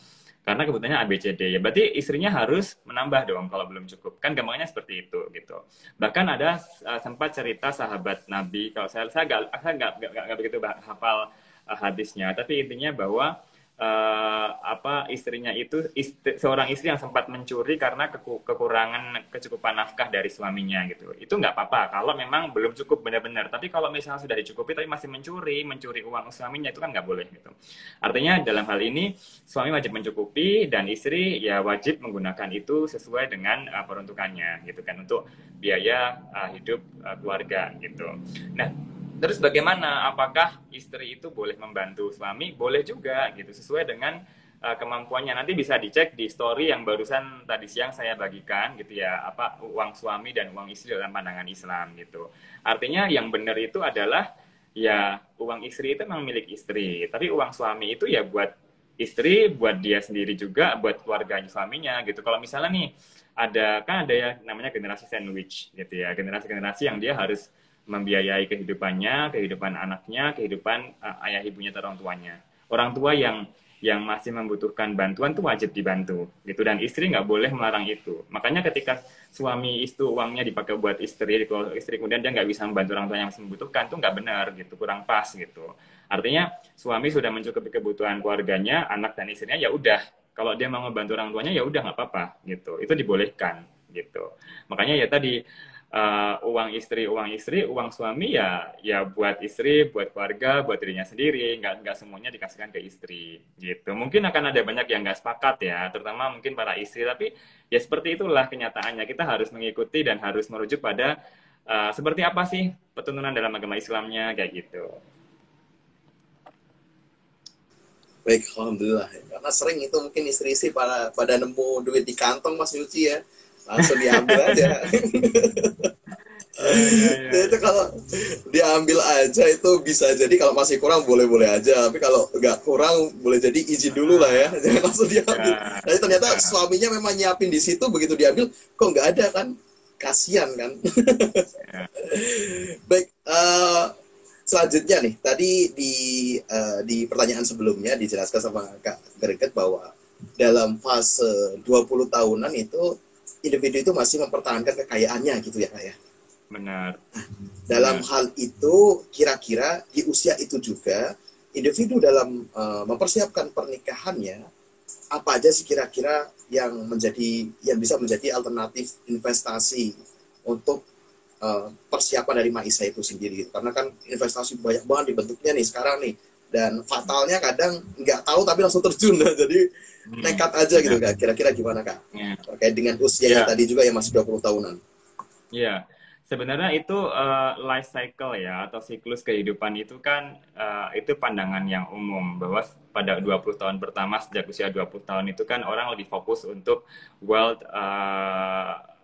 Karena kebutuhannya ABCD ya, berarti istrinya harus menambah dong kalau belum cukup. Kan gampangnya seperti itu gitu. Bahkan ada sempat cerita sahabat Nabi, kalau saya nggak begitu hafal hadisnya, tapi intinya bahwa istrinya itu seorang istri yang sempat mencuri karena kekurangan kecukupan nafkah dari suaminya gitu. Itu nggak apa-apa kalau memang belum cukup benar-benar. Tapi kalau misalnya sudah dicukupi tapi masih mencuri uang suaminya itu kan nggak boleh gitu. Artinya dalam hal ini suami wajib mencukupi dan istri ya wajib menggunakan itu sesuai dengan peruntukannya gitu kan untuk biaya hidup keluarga gitu. Nah, terus bagaimana? Apakah istri itu boleh membantu suami? Boleh juga gitu sesuai dengan kemampuannya. Nanti bisa dicek di story yang barusan tadi siang saya bagikan gitu ya, apa uang suami dan uang istri dalam pandangan Islam gitu. Artinya yang benar itu adalah ya uang istri itu memang milik istri, tapi uang suami itu ya buat istri, buat dia sendiri juga, buat keluarganya suaminya gitu. Kalau misalnya nih ada ya namanya generasi sandwich gitu ya, generasi-generasi yang dia harus membiayai kehidupannya, kehidupan anaknya, kehidupan ayah ibunya atau orang tuanya. Orang tua yang masih membutuhkan bantuan tuh wajib dibantu gitu, dan istri nggak boleh melarang itu. Makanya ketika suami itu uangnya dipakai buat istri, kalau istri kemudian dia nggak bisa membantu orang tua yang masih membutuhkan, tuh nggak benar gitu, kurang pas gitu. Artinya suami sudah mencukupi kebutuhan keluarganya, anak dan istrinya, ya udah, kalau dia mau membantu orang tuanya ya udah nggak apa-apa gitu, itu dibolehkan gitu. Makanya ya tadi uang istri, uang suami ya buat istri, buat keluarga, buat dirinya sendiri, nggak semuanya dikasihkan ke istri gitu. Mungkin akan ada banyak yang nggak sepakat ya, terutama mungkin para istri, tapi ya seperti itulah kenyataannya. Kita harus mengikuti dan harus merujuk pada seperti apa sih petuntunan dalam agama Islamnya kayak gitu. Baik, alhamdulillah. Karena sering itu mungkin istri-istri pada nemu duit di kantong Mas Yuci ya, langsung diambil aja. Ya, ya, ya, Jadi itu ya. kalau diambil aja itu bisa jadi kalau masih kurang boleh-boleh aja, tapi kalau nggak kurang boleh jadi izin dulu lah ya, jangan langsung diambil. Ya, Nah ternyata ya, suaminya memang nyiapin di situ, begitu diambil kok nggak ada kan, kasihan kan. ya. Baik, selanjutnya nih, tadi di pertanyaan sebelumnya dijelaskan sama Kak Greget bahwa dalam fase 20 tahunan itu individu itu masih mempertahankan kekayaannya gitu ya Kak ya. Benar, Dalam benar. hal itu kira-kira di usia itu juga individu dalam mempersiapkan pernikahannya apa aja sih kira-kira yang bisa menjadi alternatif investasi untuk persiapan dari Maisa itu sendiri, karena kan investasi banyak banget dibentuknya nih sekarang nih, dan fatalnya kadang nggak tahu tapi langsung terjun jadi nekat aja gitu Benar. Kak. Kira-kira gimana Kak Ya. terkait dengan usianya Ya, tadi juga yang masih 20 tahunan? ya. Sebenarnya itu life cycle ya, atau siklus kehidupan itu kan itu pandangan yang umum bahwa pada 20 tahun pertama sejak usia 20 tahun itu kan orang lebih fokus untuk wealth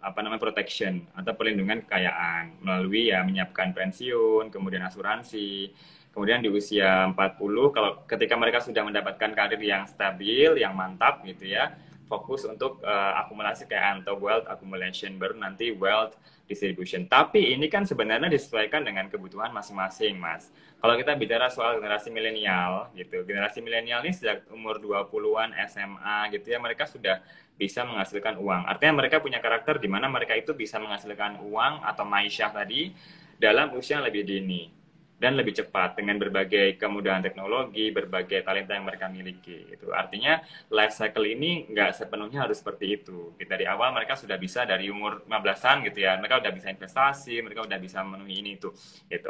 apa namanya protection atau perlindungan kekayaan melalui ya menyiapkan pensiun, kemudian asuransi. Kemudian di usia 40 kalau ketika mereka sudah mendapatkan karir yang stabil, yang mantap gitu ya, fokus untuk akumulasi kekayaan atau wealth accumulation, baru nanti wealth distribution. Tapi ini kan sebenarnya disesuaikan dengan kebutuhan masing-masing, Mas. Kalau kita bicara soal generasi milenial gitu, generasi milenial ini sejak umur 20-an SMA gitu ya, mereka sudah bisa menghasilkan uang. Artinya mereka punya karakter di mana mereka itu bisa menghasilkan uang atau maisyah tadi dalam usia yang lebih dini dan lebih cepat dengan berbagai kemudahan teknologi, berbagai talenta yang mereka miliki. Gitu. Artinya life cycle ini nggak sepenuhnya harus seperti itu. Dari awal mereka sudah bisa dari umur 15-an gitu ya, mereka udah bisa investasi, mereka udah bisa memenuhi ini itu. Gitu.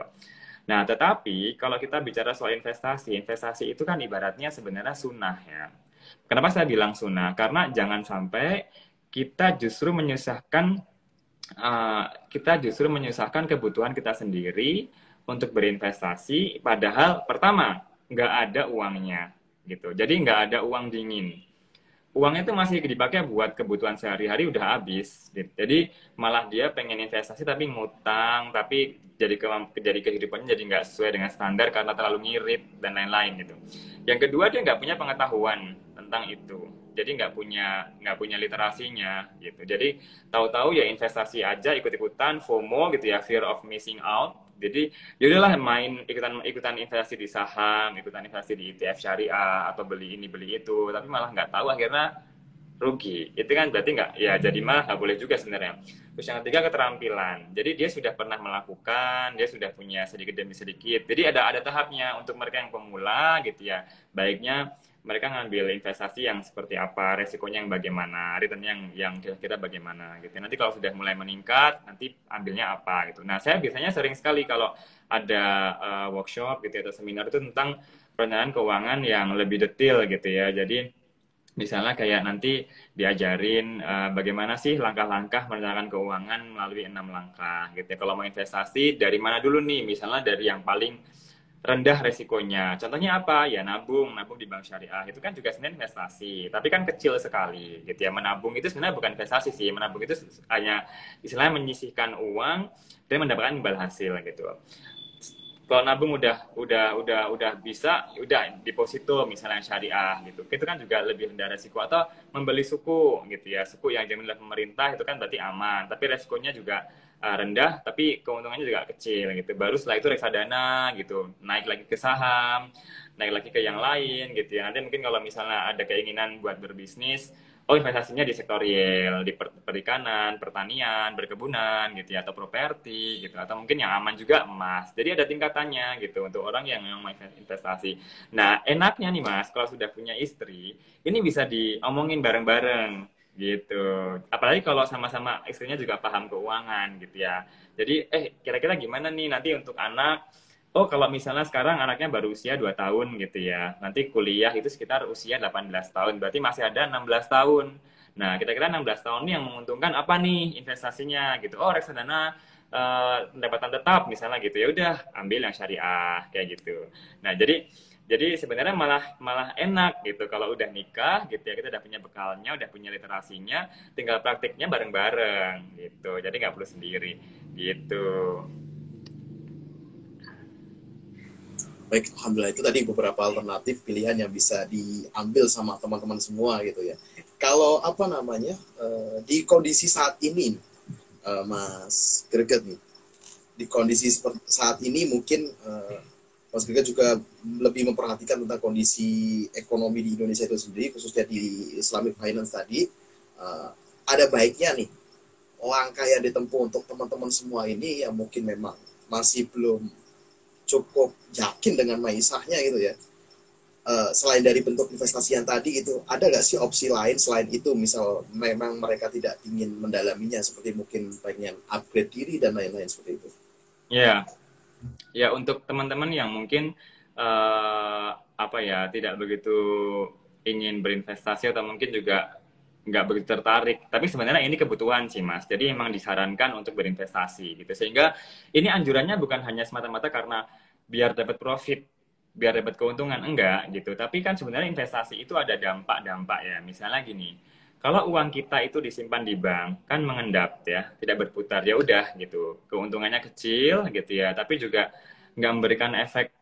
Nah, tetapi kalau kita bicara soal investasi, investasi itu kan ibaratnya sebenarnya sunnah ya. Kenapa saya bilang sunnah? Karena jangan sampai kita justru menyusahkan kebutuhan kita sendiri untuk berinvestasi, padahal pertama nggak ada uangnya gitu. Jadi nggak ada uang dingin. Uangnya itu masih dipakai buat kebutuhan sehari-hari udah habis. Gitu. Jadi malah dia pengen investasi tapi ngutang, tapi jadi kehidupannya jadi nggak sesuai dengan standar karena terlalu ngirit dan lain-lain gitu. Yang kedua dia nggak punya pengetahuan tentang itu. Jadi nggak punya literasinya gitu. Jadi tahu-tahu ya investasi aja ikut-ikutan FOMO gitu ya, fear of missing out. Jadi yaudahlah main ikutan investasi di saham, ikutan investasi di ETF syariah atau beli ini beli itu, tapi malah nggak tahu akhirnya rugi. Itu kan berarti nggak ya jadi malah nggak boleh juga sebenarnya. Terus yang ketiga keterampilan. Jadi dia sudah pernah melakukan, dia sudah punya sedikit demi sedikit. Jadi ada tahapnya untuk mereka yang pemula gitu ya. Baiknya mereka ngambil investasi yang seperti apa, resikonya yang bagaimana, return yang kira-kira bagaimana gitu. Nanti kalau sudah mulai meningkat, nanti ambilnya apa gitu. Nah, saya biasanya sering sekali kalau ada workshop gitu atau seminar itu tentang perencanaan keuangan yang lebih detail gitu ya. Jadi misalnya kayak nanti diajarin bagaimana sih langkah-langkah merencanakan keuangan melalui 6 langkah gitu ya. Kalau mau investasi dari mana dulu nih? Misalnya dari yang paling rendah resikonya. Contohnya apa? Ya nabung di bank syariah. Itu kan juga sebenarnya investasi, tapi kan kecil sekali gitu ya. Menabung itu sebenarnya bukan investasi sih. Menabung itu hanya istilahnya menyisihkan uang dan mendapatkan imbal hasil gitu. Kalau nabung udah bisa, udah deposito misalnya syariah gitu. Itu kan juga lebih rendah resiko atau membeli suku gitu ya. Suku yang dijamin oleh pemerintah itu kan berarti aman, tapi resikonya juga rendah, tapi keuntungannya juga kecil gitu. Baru setelah itu reksadana gitu, naik lagi ke saham, naik lagi ke yang lain gitu ya. Nanti mungkin kalau misalnya ada keinginan buat berbisnis, oh investasinya di sektor real, di perikanan, pertanian, berkebunan gitu ya, atau properti gitu, atau mungkin yang aman juga emas. Jadi ada tingkatannya gitu untuk orang yang memang mau investasi. Nah enaknya nih Mas, kalau sudah punya istri, ini bisa diomongin bareng-bareng gitu. Apalagi kalau sama-sama istrinya juga paham keuangan gitu ya. Jadi kira-kira gimana nih nanti untuk anak. Oh, kalau misalnya sekarang anaknya baru usia 2 tahun gitu ya. Nanti kuliah itu sekitar usia 18 tahun. Berarti masih ada 16 tahun. Nah, kira-kira 16 tahun ini yang menguntungkan apa nih investasinya gitu. Oh, reksadana pendapatan tetap misalnya gitu. Ya udah, ambil yang syariah kayak gitu. Nah, jadi sebenarnya malah malah enak gitu kalau udah nikah gitu ya, kita udah punya bekalnya, udah punya literasinya, tinggal praktiknya bareng-bareng gitu. Jadi nggak perlu sendiri gitu. Baik, alhamdulillah itu tadi beberapa alternatif pilihan yang bisa diambil sama teman-teman semua gitu ya. Kalau apa namanya di kondisi saat ini, Mas Greget nih, di kondisi saat ini mungkin Mas Greget juga lebih memperhatikan tentang kondisi ekonomi di Indonesia itu sendiri, khususnya di Islamic Finance tadi. Ada baiknya nih langkah yang ditempuh untuk teman-teman semua ini yang mungkin memang masih belum cukup yakin dengan maisahnya gitu ya. Selain dari bentuk investasi yang tadi gitu, ada nggak sih opsi lain selain itu? Misal memang mereka tidak ingin mendalaminya, seperti mungkin pengen upgrade diri dan lain-lain seperti itu. Ya, ya untuk teman-teman yang mungkin apa ya tidak begitu ingin berinvestasi atau mungkin juga nggak begitu tertarik. Tapi sebenarnya ini kebutuhan sih Mas. Jadi emang disarankan untuk berinvestasi gitu. Sehingga ini anjurannya bukan hanya semata-mata karena biar dapat profit, biar dapat keuntungan, enggak gitu. Tapi kan sebenarnya investasi itu ada dampak-dampak ya. Misalnya gini, kalau uang kita itu disimpan di bank, kan mengendap ya, tidak berputar. Ya udah gitu. Keuntungannya kecil gitu ya, tapi juga nggak memberikan efek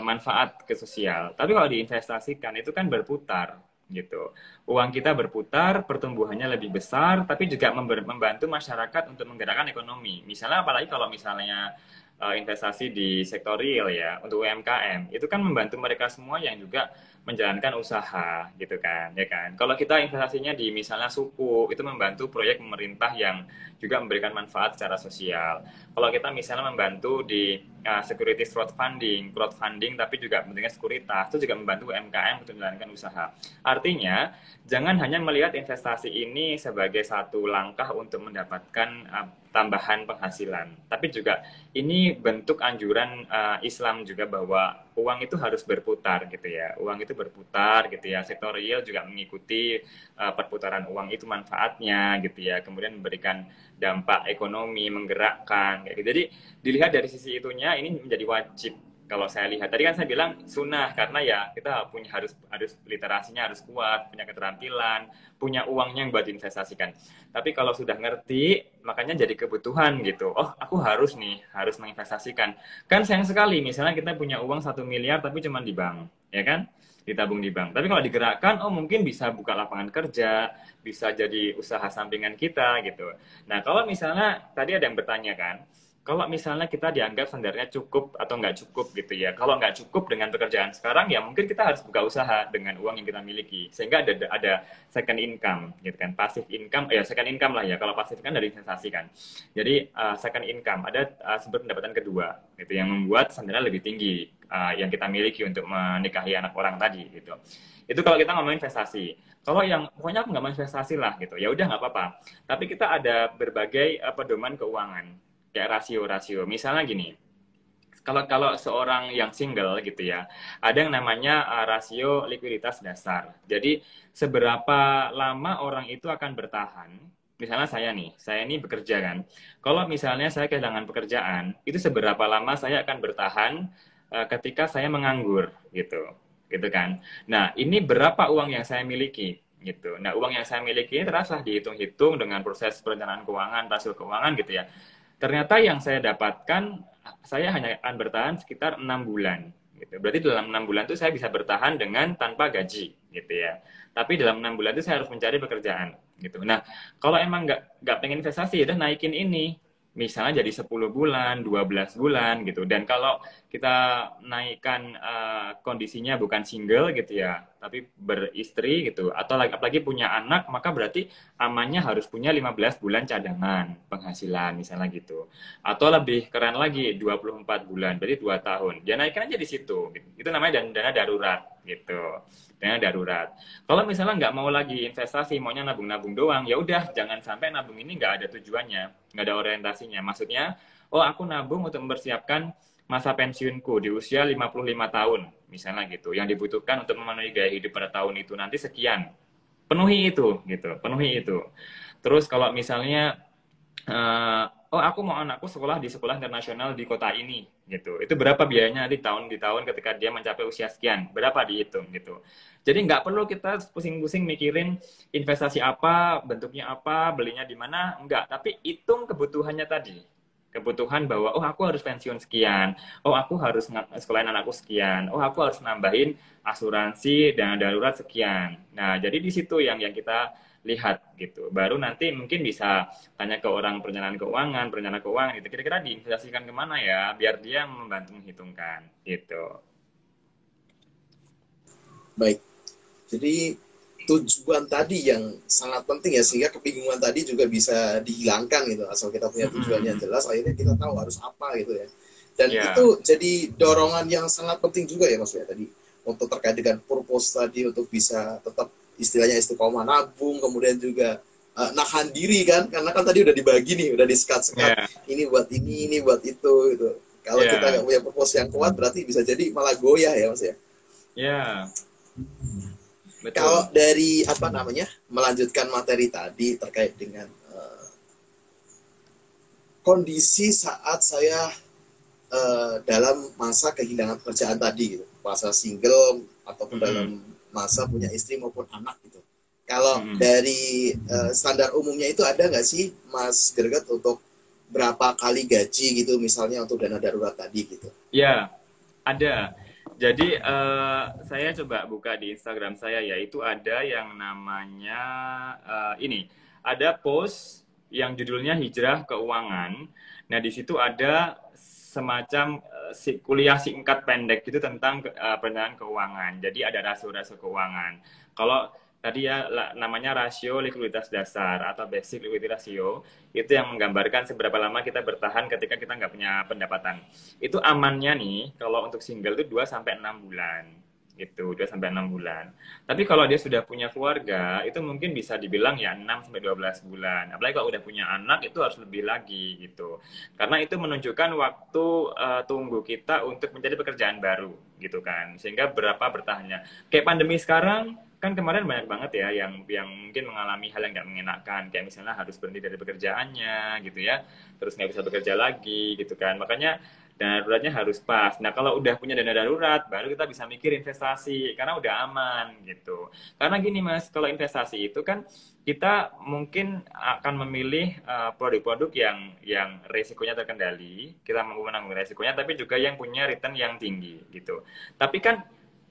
manfaat ke sosial. Tapi kalau diinvestasikan itu kan berputar gitu. Uang kita berputar, pertumbuhannya lebih besar, tapi juga membantu masyarakat untuk menggerakkan ekonomi. Misalnya apalagi kalau misalnya investasi di sektor real ya, untuk UMKM, itu kan membantu mereka semua yang juga menjalankan usaha gitu kan, ya kan. Kalau kita investasinya di misalnya suku, itu membantu proyek pemerintah yang juga memberikan manfaat secara sosial. Kalau kita misalnya membantu di securities crowdfunding tapi juga bentuknya sekuritas, itu juga membantu UMKM untuk menjalankan usaha. Artinya, jangan hanya melihat investasi ini sebagai satu langkah untuk mendapatkan tambahan penghasilan, tapi juga ini bentuk anjuran Islam juga bahwa uang itu harus berputar gitu ya. Uang itu berputar gitu ya. Sektor real juga mengikuti perputaran uang itu manfaatnya gitu ya. Kemudian memberikan dampak ekonomi, menggerakkan kayak gitu. Jadi dilihat dari sisi itunya ini menjadi wajib. Kalau saya lihat tadi kan saya bilang sunnah karena ya kita punya harus literasinya harus kuat, punya keterampilan, punya uangnya yang buat investasikan. Tapi kalau sudah ngerti, makanya jadi kebutuhan gitu. Oh, aku harus nih, harus menginvestasikan. Kan sayang sekali, misalnya kita punya uang 1 miliar tapi cuma di bank, ya kan? Ditabung di bank. Tapi kalau digerakkan, oh mungkin bisa buka lapangan kerja, bisa jadi usaha sampingan kita gitu. Nah, kalau misalnya tadi ada yang bertanya kan, kalau misalnya kita dianggap standarnya cukup atau nggak cukup gitu ya. Kalau nggak cukup dengan pekerjaan sekarang, ya mungkin kita harus buka usaha dengan uang yang kita miliki. Sehingga ada second income gitu kan. Passive income, ya second income lah ya. Kalau pasif kan dari investasi kan. Jadi second income, ada sumber pendapatan kedua gitu yang membuat standarnya lebih tinggi yang kita miliki untuk menikahi anak orang tadi gitu. Itu kalau kita ngomongin investasi. Kalau yang pokoknya aku nggak mau investasi lah gitu, ya udah nggak apa-apa. Tapi kita ada berbagai pedoman keuangan kayak rasio-rasio. Misalnya gini, kalau kalau seorang yang single gitu ya, ada yang namanya rasio likuiditas dasar. Jadi seberapa lama orang itu akan bertahan. Misalnya saya ini bekerja kan. Kalau misalnya saya kehilangan pekerjaan, itu seberapa lama saya akan bertahan ketika saya menganggur gitu, gitu kan. Nah, ini berapa uang yang saya miliki gitu. Nah, uang yang saya miliki ini terasa dihitung-hitung dengan proses perencanaan keuangan, rasio keuangan gitu ya. Ternyata yang saya dapatkan, saya hanya akan bertahan sekitar 6 bulan. Gitu. Berarti dalam 6 bulan itu saya bisa bertahan dengan tanpa gaji, gitu ya. Tapi dalam 6 bulan itu saya harus mencari pekerjaan, gitu. Nah, kalau emang nggak pengen investasi, ya udah naikin ini. Misalnya jadi 10 bulan, 12 bulan, gitu. Dan kalau kita naikkan kondisinya bukan single, gitu ya, tapi beristri, gitu. Atau apalagi punya anak, maka berarti amannya harus punya 15 bulan cadangan penghasilan misalnya gitu. Atau lebih keren lagi 24 bulan, berarti 2 tahun. Ya naikkan aja di situ. Gitu. Itu namanya dana darurat gitu. Dana darurat. Kalau misalnya nggak mau lagi investasi, maunya nabung-nabung doang, ya udah jangan sampai nabung ini nggak ada tujuannya, nggak ada orientasinya. Maksudnya, oh aku nabung untuk mempersiapkan masa pensiunku di usia 55 tahun, misalnya gitu. Yang dibutuhkan untuk memenuhi gaya hidup pada tahun itu nanti sekian, penuhi itu gitu, penuhi itu. Terus kalau misalnya oh aku mau anakku sekolah di sekolah internasional di kota ini gitu, itu berapa biayanya di tahun ketika dia mencapai usia sekian, berapa dihitung gitu. Jadi nggak perlu kita pusing-pusing mikirin investasi apa, bentuknya apa, belinya di mana, enggak, tapi hitung kebutuhannya tadi, kebutuhan bahwa oh aku harus pensiun sekian, oh aku harus sekolahin anakku sekian, oh aku harus nambahin asuransi dana darurat sekian. Nah jadi di situ yang kita lihat gitu. Baru nanti mungkin bisa tanya ke orang perencana keuangan itu kira-kira diinvestasikan kemana ya, biar dia membantu menghitungkan gitu. Baik. Jadi tujuan tadi yang sangat penting ya, sehingga kebingungan tadi juga bisa dihilangkan gitu. Asal kita punya tujuan yang jelas, akhirnya kita tahu harus apa gitu ya. Dan itu jadi dorongan yang sangat penting juga ya Mas ya tadi, untuk terkait dengan purpose tadi, untuk bisa tetap istilahnya istiqomah nabung, kemudian juga nahan diri kan, karena kan tadi udah dibagi nih, udah disekat-sekat, ini buat ini buat itu gitu. Kalau kita nggak punya purpose yang kuat, berarti bisa jadi malah goyah ya Mas ya. Ya. Kalau betul. dari apa namanya melanjutkan materi tadi terkait dengan kondisi saat saya dalam masa kehilangan pekerjaan tadi gitu, masa single ataupun dalam Mm-mm. masa punya istri maupun anak gitu. Kalau Mm-mm. dari standar umumnya itu ada nggak sih Mas Greget untuk berapa kali gaji gitu misalnya untuk dana darurat tadi gitu? Ya, ada. Jadi saya coba buka di Instagram saya ya, itu ada yang namanya ini, ada post yang judulnya Hijrah Keuangan. Nah, di situ ada semacam kuliah singkat pendek itu tentang perencanaan keuangan. Jadi ada rasio-rasio keuangan. Kalau tadi ya namanya rasio likuiditas dasar atau basic liquidity ratio, itu yang menggambarkan seberapa lama kita bertahan ketika kita nggak punya pendapatan. Itu amannya nih kalau untuk single itu 2 sampai 6 bulan gitu, 2 sampai 6 bulan. Tapi kalau dia sudah punya keluarga, itu mungkin bisa dibilang ya 6 sampai 12 bulan. Apalagi kalau udah punya anak itu harus lebih lagi gitu. Karena itu menunjukkan waktu tunggu kita untuk mencari pekerjaan baru gitu kan. Sehingga berapa bertahannya. Kayak pandemi sekarang kan kemarin banyak banget ya yang mungkin mengalami hal yang nggak mengenakan, kayak misalnya harus berhenti dari pekerjaannya gitu ya, terus nggak bisa bekerja lagi gitu kan. Makanya dana daruratnya harus pas. Nah, kalau udah punya dana darurat, baru kita bisa mikir investasi, karena udah aman gitu. Karena gini Mas, kalau investasi itu kan kita mungkin akan memilih produk-produk yang resikonya terkendali, kita mampu menanggung resikonya, tapi juga yang punya return yang tinggi gitu. Tapi kan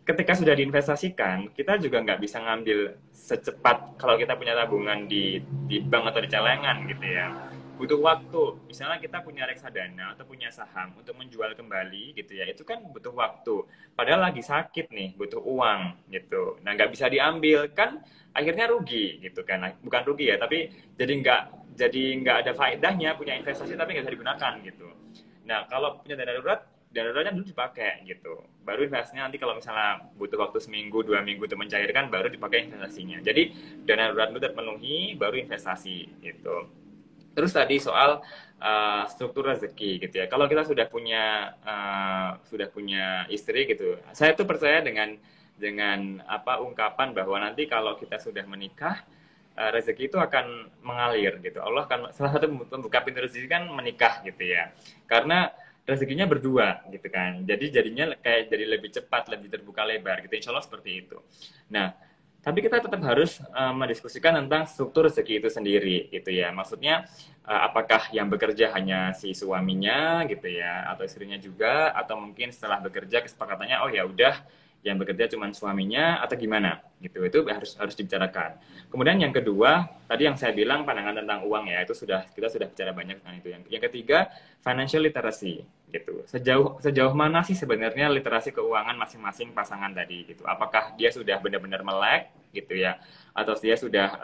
ketika sudah diinvestasikan, kita juga nggak bisa ngambil secepat kalau kita punya tabungan di bank atau di celengan gitu ya. Butuh waktu. Misalnya kita punya reksadana atau punya saham untuk menjual kembali gitu ya, itu kan butuh waktu. Padahal lagi sakit nih, butuh uang gitu. Nah, nggak bisa diambil kan, akhirnya rugi gitu kan. Nah, bukan rugi ya, tapi jadi nggak ada faedahnya punya investasi tapi nggak bisa digunakan gitu. Nah, kalau punya dana darurat, dana daruratnya dulu dipakai gitu. Baru investasinya nanti kalau misalnya butuh waktu seminggu, 2 minggu untuk mencairkan, baru dipakai investasinya. Jadi dana darurat itu terpenuhi, baru investasi gitu. Terus tadi soal struktur rezeki gitu ya. Kalau kita sudah punya istri gitu, saya tuh percaya dengan apa ungkapan bahwa nanti kalau kita sudah menikah, rezeki itu akan mengalir gitu. Allah kan salah satu membuka pintu rezeki kan menikah gitu ya. Karena rezekinya berdua gitu kan. Jadi jadinya kayak jadi lebih cepat, lebih terbuka lebar gitu. Insya Allah seperti itu. Nah, tapi kita tetap harus mendiskusikan tentang struktur rezeki itu sendiri gitu ya. Maksudnya apakah yang bekerja hanya si suaminya gitu ya atau istrinya juga, atau mungkin setelah bekerja kesepakatannya oh ya udah yang bekerja cuma suaminya atau gimana gitu. Itu harus harus dibicarakan. Kemudian yang kedua, tadi yang saya bilang pandangan tentang uang ya, itu kita sudah bicara banyak tentang itu. Yang ketiga, financial literacy gitu. Sejauh sejauh mana sih sebenarnya literasi keuangan masing-masing pasangan tadi gitu. Apakah dia sudah benar-benar melek gitu ya, atau dia sudah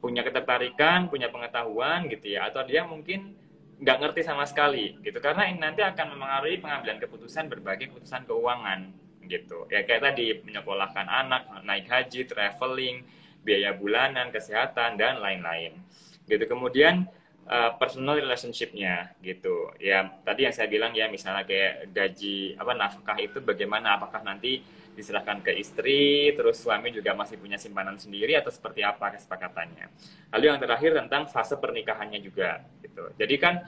punya ketertarikan, punya pengetahuan gitu ya, atau dia mungkin nggak ngerti sama sekali gitu. Karena ini nanti akan mempengaruhi pengambilan keputusan berbagai keputusan keuangan gitu. Ya kayak tadi menyekolahkan anak, naik haji, traveling, biaya bulanan, kesehatan dan lain-lain. Gitu. Kemudian personal relationship-nya gitu. Ya tadi yang saya bilang ya misalnya kayak gaji nafkah itu bagaimana, apakah nanti diserahkan ke istri, terus suami juga masih punya simpanan sendiri atau seperti apa kesepakatannya. Lalu yang terakhir tentang fase pernikahannya juga gitu. Jadi kan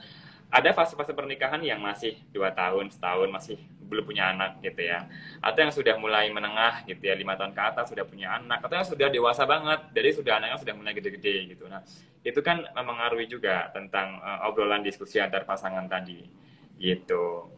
ada fase-fase pernikahan yang masih 2 tahun, setahun masih belum punya anak gitu ya, atau yang sudah mulai menengah gitu ya, 5 tahun ke atas sudah punya anak, atau yang sudah dewasa banget, jadi anaknya sudah mulai gede-gede gitu. Nah, itu kan mempengaruhi juga tentang obrolan diskusi antar pasangan tadi gitu.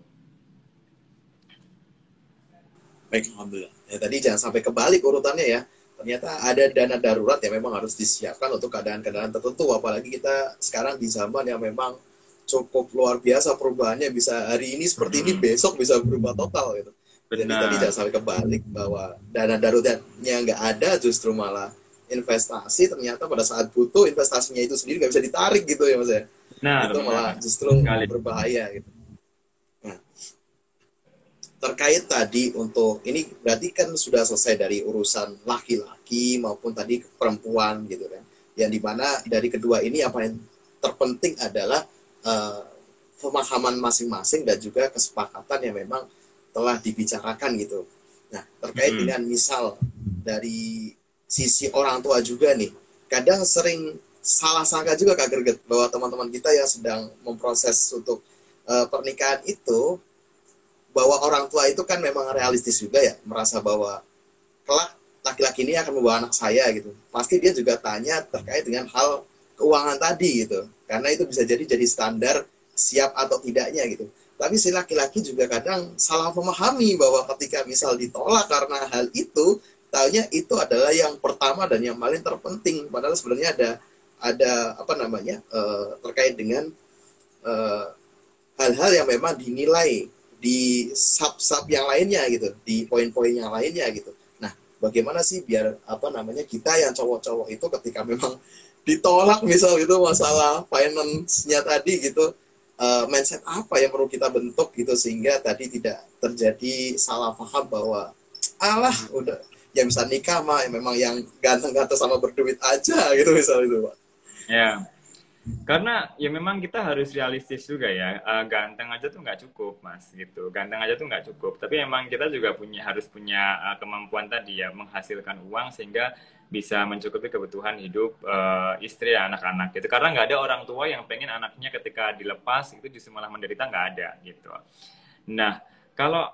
Baik, alhamdulillah. Ya, tadi jangan sampai kebalik urutannya ya. Ternyata ada dana darurat yang memang harus disiapkan untuk keadaan-keadaan tertentu. Apalagi kita sekarang di zaman yang memang cukup luar biasa perubahannya. Bisa hari ini seperti ini, besok bisa berubah total gitu. Jadi tadi Benar. jangan sampai kebalik bahwa dana daruratnya nggak ada, justru malah investasi ternyata pada saat butuh investasinya itu sendiri nggak bisa ditarik gitu ya Mas ya. Benar, Itu benar. malah justru Sekali. berbahaya gitu. Nah, terkait tadi untuk ini berarti kan sudah selesai dari urusan laki-laki maupun tadi perempuan gitu kan, yang dimana dari kedua ini apa yang terpenting adalah uh, pemahaman masing-masing dan juga kesepakatan yang memang telah dibicarakan gitu. Nah, terkait dengan misal dari sisi orang tua juga nih, kadang sering salah sangka juga Kak Greget bahwa teman-teman kita yang sedang memproses untuk pernikahan itu, bahwa orang tua itu kan memang realistis juga ya, merasa bahwa kelak laki-laki ini akan membawa anak saya gitu. Pasti dia juga tanya terkait dengan hal keuangan tadi gitu. Karena itu bisa jadi standar siap atau tidaknya gitu. Tapi si laki-laki juga kadang salah memahami bahwa ketika misal ditolak karena hal itu, taunya itu adalah yang pertama dan yang paling terpenting. Padahal sebenarnya ada apa namanya terkait dengan eh, hal-hal yang memang dinilai di sub-sub yang lainnya gitu, di poin-poin yang lainnya gitu. Nah, bagaimana sih biar apa namanya kita yang cowok-cowok itu ketika memang ditolak misal gitu masalah finance-nya tadi gitu, mindset apa yang perlu kita bentuk gitu sehingga tadi tidak terjadi salah paham bahwa alah udah yang bisa nikah mah memang yang ganteng-ganteng sama berduit aja gitu misal itu Pak. Ya, karena ya memang kita harus realistis juga ya. Ganteng aja tuh nggak cukup, Mas, gitu. Ganteng aja tuh nggak cukup. Tapi memang kita juga harus punya kemampuan tadi ya, menghasilkan uang sehingga bisa mencukupi kebutuhan hidup istri dan anak-anak gitu. Karena nggak ada orang tua yang pengen anaknya ketika dilepas itu justru malah menderita, nggak ada gitu. Nah, kalau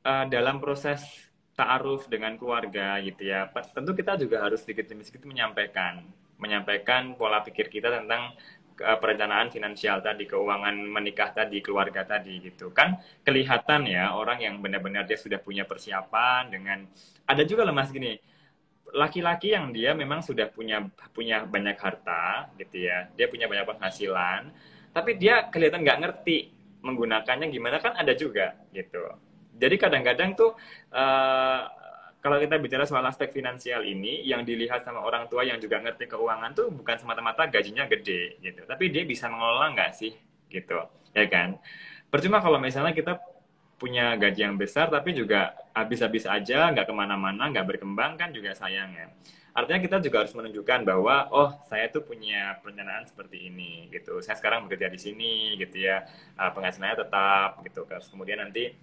dalam proses ta'aruf dengan keluarga gitu ya, tentu kita juga harus sedikit demi sedikit menyampaikan pola pikir kita tentang perencanaan finansial tadi, keuangan menikah tadi, keluarga tadi gitu. Kan kelihatan ya orang yang benar-benar dia sudah punya persiapan dengan ada juga loh Mas gini, laki-laki yang dia memang sudah punya banyak harta gitu ya. Dia punya banyak penghasilan, tapi dia kelihatan nggak ngerti menggunakannya gimana kan ada juga gitu. Jadi kadang-kadang tuh kalau kita bicara soal aspek finansial ini, yang dilihat sama orang tua yang juga ngerti keuangan tuh bukan semata-mata gajinya gede gitu, tapi dia bisa mengelola nggak sih gitu, ya kan? Percuma kalau misalnya kita punya gaji yang besar tapi juga habis-habis aja, nggak kemana-mana, nggak berkembang kan juga sayang ya. Artinya kita juga harus menunjukkan bahwa oh saya tuh punya perencanaan seperti ini gitu. Saya sekarang bekerja di sini gitu ya, penghasilannya tetap gitu. Terus kemudian nanti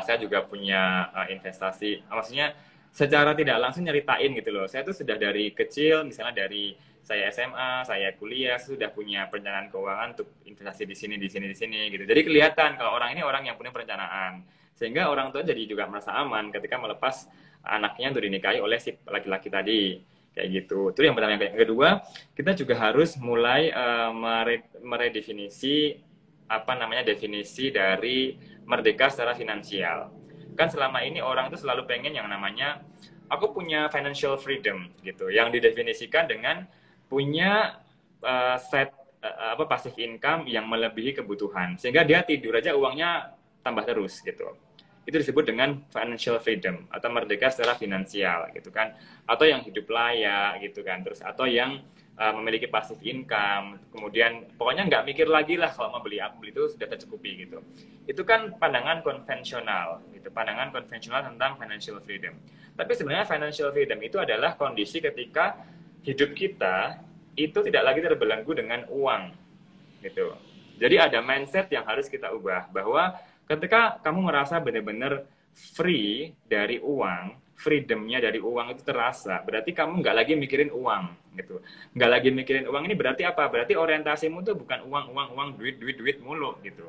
saya juga punya investasi. Maksudnya secara tidak langsung nyeritain gitu loh. Saya tuh sudah dari kecil, misalnya dari saya SMA, saya kuliah, sudah punya perencanaan keuangan untuk investasi di sini, di sini, di sini gitu. Jadi kelihatan kalau orang ini orang yang punya perencanaan. Sehingga orang tua jadi juga merasa aman ketika melepas anaknya untuk dinikahi oleh si laki-laki tadi. Kayak gitu. Itu yang pertama. Yang kedua, kita juga harus mulai meredefinisi apa namanya definisi dari merdeka secara finansial. Kan selama ini orang itu selalu pengen yang namanya aku punya financial freedom gitu, yang didefinisikan dengan punya set apa passive income yang melebihi kebutuhan, sehingga dia tidur aja uangnya tambah terus gitu. Itu disebut dengan financial freedom atau merdeka secara finansial gitu kan, atau yang hidup layak gitu kan, terus atau yang memiliki passive income, kemudian pokoknya nggak mikir lagi lah kalau mau beli itu sudah tercukupi gitu. Itu kan pandangan konvensional gitu, pandangan konvensional tentang financial freedom. Tapi sebenarnya financial freedom itu adalah kondisi ketika hidup kita itu tidak lagi terbelenggu dengan uang gitu. Jadi ada mindset yang harus kita ubah bahwa ketika kamu merasa benar-benar free dari uang, freedomnya dari uang itu terasa, berarti kamu nggak lagi mikirin uang gitu. Nggak lagi mikirin uang ini berarti apa? Berarti orientasimu tuh bukan uang, duit mulu gitu.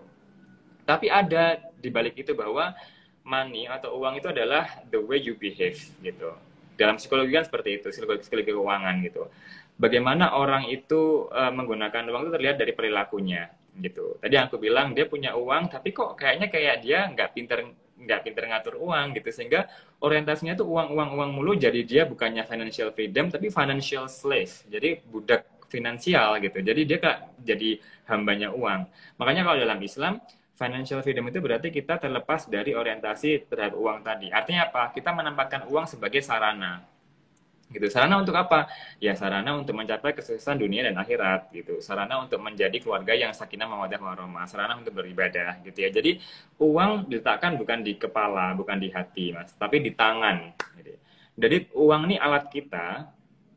Tapi ada di balik itu bahwa money atau uang itu adalah the way you behave gitu. Dalam psikologi kan seperti itu, psikologi keuangan gitu. Bagaimana orang itu menggunakan uang itu terlihat dari perilakunya gitu. Tadi aku bilang dia punya uang, tapi kok kayaknya kayak dia nggak pinter ngatur uang gitu, sehingga orientasinya tuh uang mulu. Jadi dia bukannya financial freedom tapi financial slave, jadi budak finansial gitu. Jadi dia jadi hambanya uang. Makanya kalau dalam Islam financial freedom itu berarti kita terlepas dari orientasi terhadap uang tadi. Artinya apa? Kita menempatkan uang sebagai sarana gitu. Sarana untuk apa? Ya sarana untuk mencapai kesuksesan dunia dan akhirat gitu. Sarana untuk menjadi keluarga yang sakinah mawaddah warahmah. Sarana untuk beribadah gitu ya. Jadi uang diletakkan bukan di kepala, bukan di hati, Mas, tapi di tangan gitu. Jadi uang ini alat kita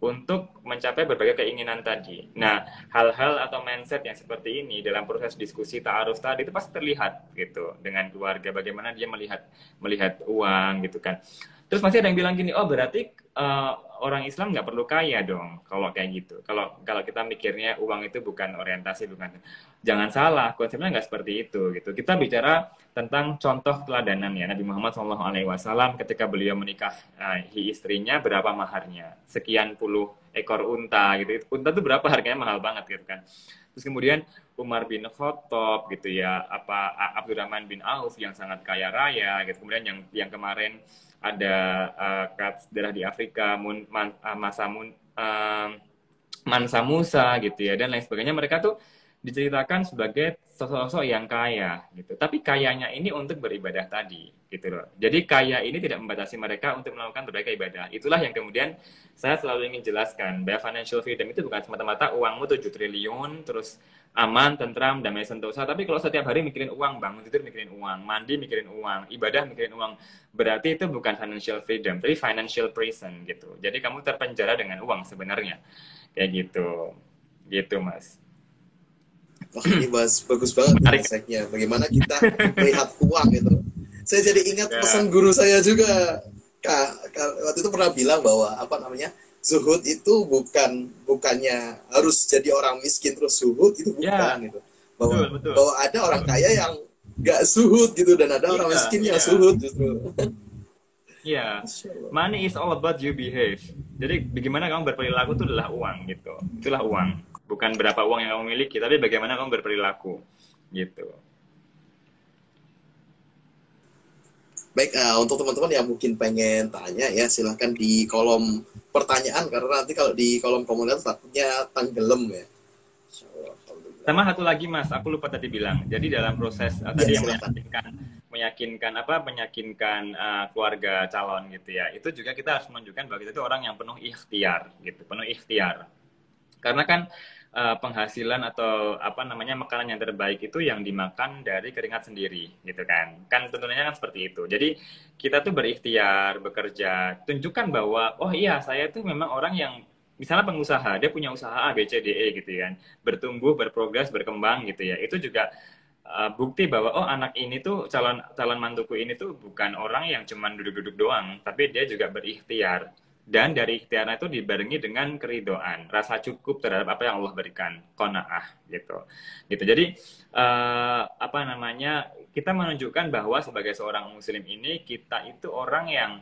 untuk mencapai berbagai keinginan tadi. Nah, hal-hal atau mindset yang seperti ini dalam proses diskusi ta'aruf tadi itu pasti terlihat gitu dengan keluarga, bagaimana dia melihat melihat uang gitu kan. Terus masih ada yang bilang gini, oh berarti orang Islam nggak perlu kaya dong kalau kayak gitu. Kalau kalau kita mikirnya uang itu bukan orientasi, bukan. Jangan salah, konsepnya nggak seperti itu gitu. Kita bicara tentang contoh teladanan ya, Nabi Muhammad SAW ketika beliau menikahi istrinya, berapa maharnya? Sekian puluh ekor unta gitu. Unta itu berapa harganya, mahal banget gitu kan. Terus kemudian Umar bin Khattab gitu ya, apa Abdurrahman bin Auf yang sangat kaya raya gitu. Kemudian yang kemarin ada daerah di Afrika, Mansa Musa gitu ya, dan lain sebagainya. Mereka tuh diceritakan sebagai sosok-sosok yang kaya gitu. Tapi kayanya ini untuk beribadah tadi gitu loh. Jadi kaya ini tidak membatasi mereka untuk melakukan berbagai ibadah. Itulah yang kemudian saya selalu ingin jelaskan bahwa financial freedom itu bukan semata-mata uangmu 7 triliun terus aman, tentram, damai sentosa. Tapi kalau setiap hari mikirin uang, bangun tidur mikirin uang, mandi mikirin uang, ibadah mikirin uang, berarti itu bukan financial freedom, tapi financial prison gitu. Jadi kamu terpenjara dengan uang sebenarnya. Kayak gitu. Gitu, Mas. Wah, ini Mas, bagus banget insight-nya. Bagaimana kita melihat uang gitu. Saya jadi ingat pesan guru saya juga. Kak, waktu itu pernah bilang bahwa apa namanya? Zuhud itu bukannya harus jadi orang miskin terus zuhud, itu bukan gitu. Bahwa ada orang kaya yang nggak zuhud gitu, dan ada orang miskin yang zuhud justru. Iya, money is all about you behave. Jadi bagaimana kamu berperilaku itu adalah uang gitu. Itulah uang. Bukan berapa uang yang kamu miliki, tapi bagaimana kamu berperilaku gitu. Baik, untuk teman-teman yang mungkin pengen tanya ya, silahkan di kolom pertanyaan, karena nanti kalau di kolom komentar takutnya tenggelam ya. Sama satu lagi Mas, aku lupa tadi bilang. Jadi dalam proses tadi yang meyakinkan keluarga calon gitu ya, itu juga kita harus menunjukkan bahwa kita itu orang yang penuh ikhtiar gitu, penuh ikhtiar. Karena kan penghasilan atau apa namanya makanan yang terbaik itu yang dimakan dari keringat sendiri gitu kan tentunya kan seperti itu. Jadi kita tuh berikhtiar bekerja, tunjukkan bahwa oh iya saya tuh memang orang yang misalnya pengusaha, dia punya usaha A B C D E gitu kan, bertumbuh berprogres berkembang gitu ya, itu juga bukti bahwa oh anak ini tuh calon mantuku ini tuh bukan orang yang cuman duduk-duduk doang, tapi dia juga berikhtiar. Dan dari ikhtiarnya itu dibarengi dengan keridoan, rasa cukup terhadap apa yang Allah berikan, qanaah gitu. Jadi apa namanya, kita menunjukkan bahwa sebagai seorang muslim ini kita itu orang yang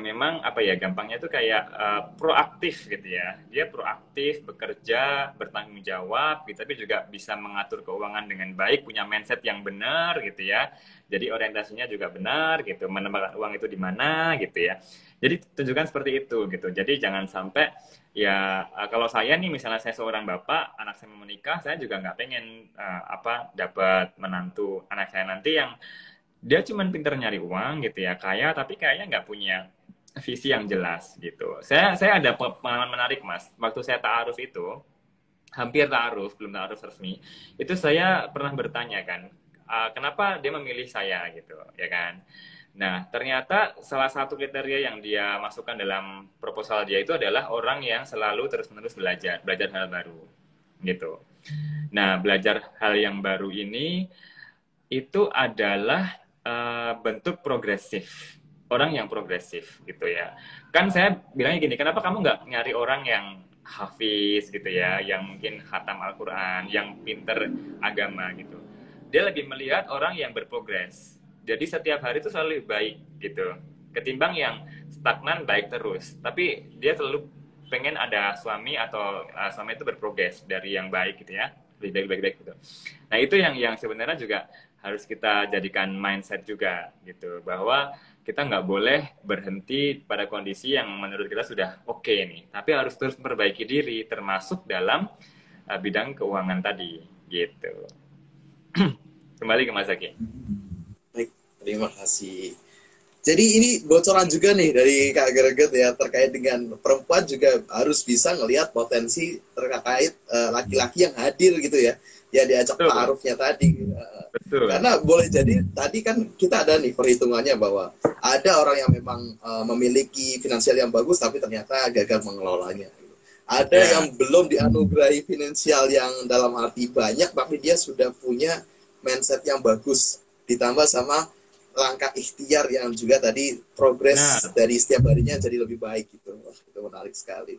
memang apa ya, gampangnya itu kayak proaktif gitu ya. Dia proaktif, bekerja, bertanggung jawab gitu, tapi juga bisa mengatur keuangan dengan baik, punya mindset yang benar gitu ya. Jadi orientasinya juga benar gitu, menempatkan uang itu di mana gitu ya. Jadi tunjukkan seperti itu gitu. Jadi jangan sampai ya kalau saya nih misalnya saya seorang bapak, anak saya mau menikah, saya juga nggak pengen dapat menantu anak saya nanti yang dia cuma pinter nyari uang gitu ya, kaya tapi kayaknya nggak punya visi yang jelas gitu. Saya ada pengalaman menarik Mas. Waktu saya ta'aruf itu, hampir ta'aruf, belum ta'aruf resmi, itu saya pernah bertanya kan, kenapa dia memilih saya gitu, ya kan? Nah, ternyata salah satu kriteria yang dia masukkan dalam proposal dia itu adalah orang yang selalu terus-menerus belajar hal baru gitu. Nah, belajar hal yang baru ini itu adalah bentuk progresif. Orang yang progresif gitu ya. Kan saya bilangnya gini, kenapa kamu nggak nyari orang yang hafiz gitu ya, yang mungkin khatam Al-Quran, yang pinter agama gitu. Dia lebih melihat orang yang berprogres. Jadi setiap hari itu selalu baik gitu. Ketimbang yang stagnan baik terus. Tapi dia selalu pengen ada suami atau suami itu berprogres dari yang baik gitu ya. Lebih baik gitu. Nah itu yang sebenarnya juga harus kita jadikan mindset juga gitu, bahwa kita nggak boleh berhenti pada kondisi yang menurut kita sudah oke nih, tapi harus terus memperbaiki diri termasuk dalam bidang keuangan tadi gitu. Kembali ke Mas Zaki. Baik, terima kasih. Jadi ini bocoran juga nih dari Kak Greget ya, terkait dengan perempuan juga harus bisa ngelihat potensi terkait laki-laki yang hadir gitu ya, yang diajak ta'arufnya tadi. Betul. Karena boleh jadi tadi kan kita ada nih perhitungannya bahwa ada orang yang memang memiliki finansial yang bagus tapi ternyata gagal mengelolanya. Ada Ya. yang belum dianugerahi finansial yang dalam arti banyak, tapi dia sudah punya mindset yang bagus. Ditambah sama langkah ikhtiar yang juga tadi progres Benar. dari setiap harinya jadi lebih baik gitu. Wah, itu menarik sekali.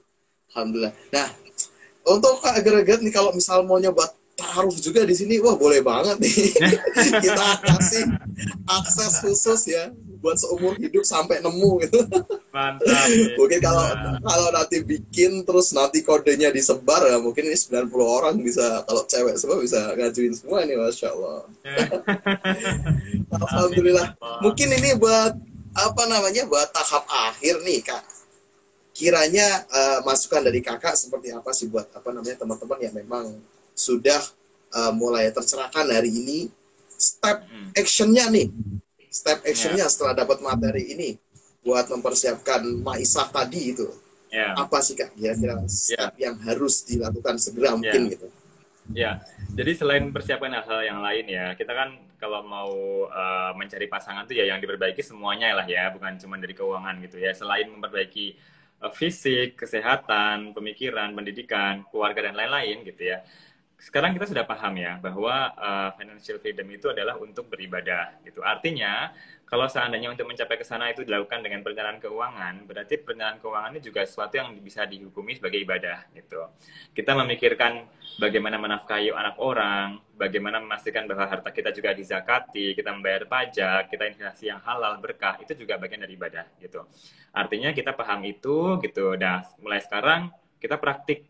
Alhamdulillah. Nah, untuk Kak Greget nih kalau misal mau nyoba taruh juga di sini, wah boleh banget nih. Kita kasih akses khusus ya buat seumur hidup sampai nemu gitu. Mantap nih. Mungkin kalau Wah. kalau nanti bikin terus nanti kodenya disebar ya mungkin ini 90 orang bisa, kalau cewek semua bisa ngajuin semua nih, Masya Allah. Amin ya Alhamdulillah. Allah. Mungkin ini buat apa namanya, buat tahap akhir nih Kak. Kiranya masukan dari kakak seperti apa sih buat apa namanya teman-teman yang memang sudah mulai tercerahkan hari ini, step Hmm. actionnya nih, step Ya, actionnya setelah dapat materi ini buat mempersiapkan Maisah tadi itu, ya, apa sih Kak kira-kira ya, step yang harus dilakukan segera ya. mungkin gitu. Ya, jadi selain persiapan hal-hal yang lain ya, kita kan kalau mau mencari pasangan tuh ya yang diperbaiki semuanya lah ya, bukan cuma dari keuangan gitu ya. Selain memperbaiki fisik, kesehatan, pemikiran, pendidikan, keluarga dan lain-lain gitu ya. Sekarang kita sudah paham ya bahwa financial freedom itu adalah untuk beribadah gitu. Artinya kalau seandainya untuk mencapai ke sana itu dilakukan dengan perencanaan keuangan, berarti perencanaan keuangan ini juga sesuatu yang bisa dihukumi sebagai ibadah gitu. Kita memikirkan bagaimana menafkahi anak orang, bagaimana memastikan bahwa harta kita juga dizakati, kita membayar pajak, kita investasi yang halal berkah, itu juga bagian dari ibadah gitu. Artinya kita paham itu gitu. Nah, mulai sekarang kita praktik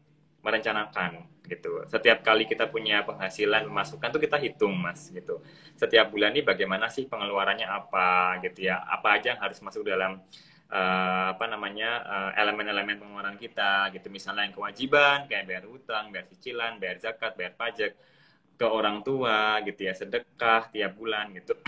merencanakan gitu. Setiap kali kita punya penghasilan pemasukan tuh kita hitung Mas gitu. Setiap bulan ini bagaimana sih pengeluarannya apa gitu ya. Apa aja yang harus masuk dalam apa namanya elemen-elemen pengeluaran kita gitu. Misalnya yang kewajiban kayak bayar hutang, bayar cicilan, bayar zakat, bayar pajak ke orang tua gitu ya, sedekah tiap bulan gitu.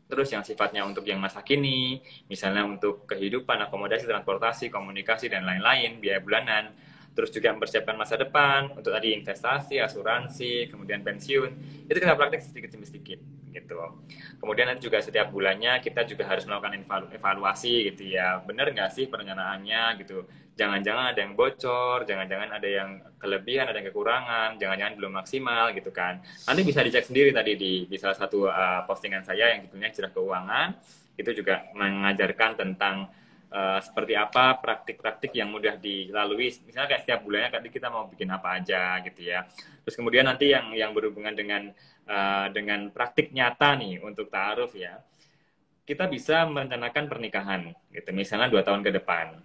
Terus yang sifatnya untuk yang masa kini, misalnya untuk kehidupan, akomodasi, transportasi, komunikasi, dan lain-lain, biaya bulanan. Terus juga mempersiapkan masa depan, untuk tadi investasi, asuransi, kemudian pensiun. Itu kita praktek sedikit demi sedikit gitu. Kemudian nanti juga setiap bulannya kita juga harus melakukan evaluasi gitu ya. Benar nggak sih perencanaannya gitu. Jangan-jangan ada yang bocor, jangan-jangan ada yang kelebihan, ada yang kekurangan, jangan-jangan belum maksimal gitu kan. Nanti bisa dicek sendiri tadi di salah satu postingan saya yang judulnya Cerah Keuangan. Itu juga mengajarkan tentang seperti apa praktik-praktik yang mudah dilalui. Misalnya kayak setiap bulannya kita mau bikin apa aja gitu ya. Terus kemudian nanti yang berhubungan dengan praktik nyata nih untuk ta'aruf ya. Kita bisa merencanakan pernikahan gitu. Misalnya 2 tahun ke depan.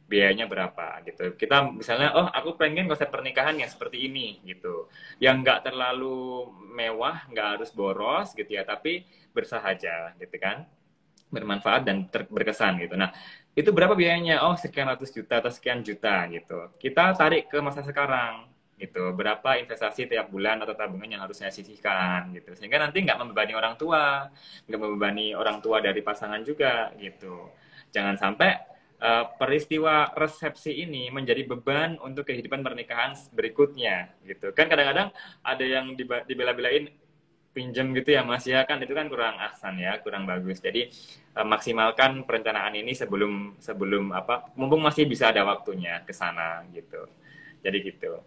Biayanya berapa gitu. Kita misalnya, oh aku pengen konsep pernikahan yang seperti ini gitu. Yang nggak terlalu mewah, nggak harus boros gitu ya, tapi bersahaja gitu kan. Bermanfaat dan berkesan gitu. Nah, itu berapa biayanya? Oh, sekian ratus juta atau sekian juta gitu. Kita tarik ke masa sekarang gitu. Berapa investasi tiap bulan atau tabungan yang harus saya sisihkan gitu. Sehingga nanti nggak membebani orang tua, nggak membebani orang tua dari pasangan juga gitu. Jangan sampai peristiwa resepsi ini menjadi beban untuk kehidupan pernikahan berikutnya gitu. Kan kadang-kadang ada yang dibela-belain pinjam gitu ya Mas ya, kan itu kan kurang ahsan ya, kurang bagus. Jadi maksimalkan perencanaan ini sebelum apa, mumpung masih bisa ada waktunya ke sana gitu. Jadi gitu.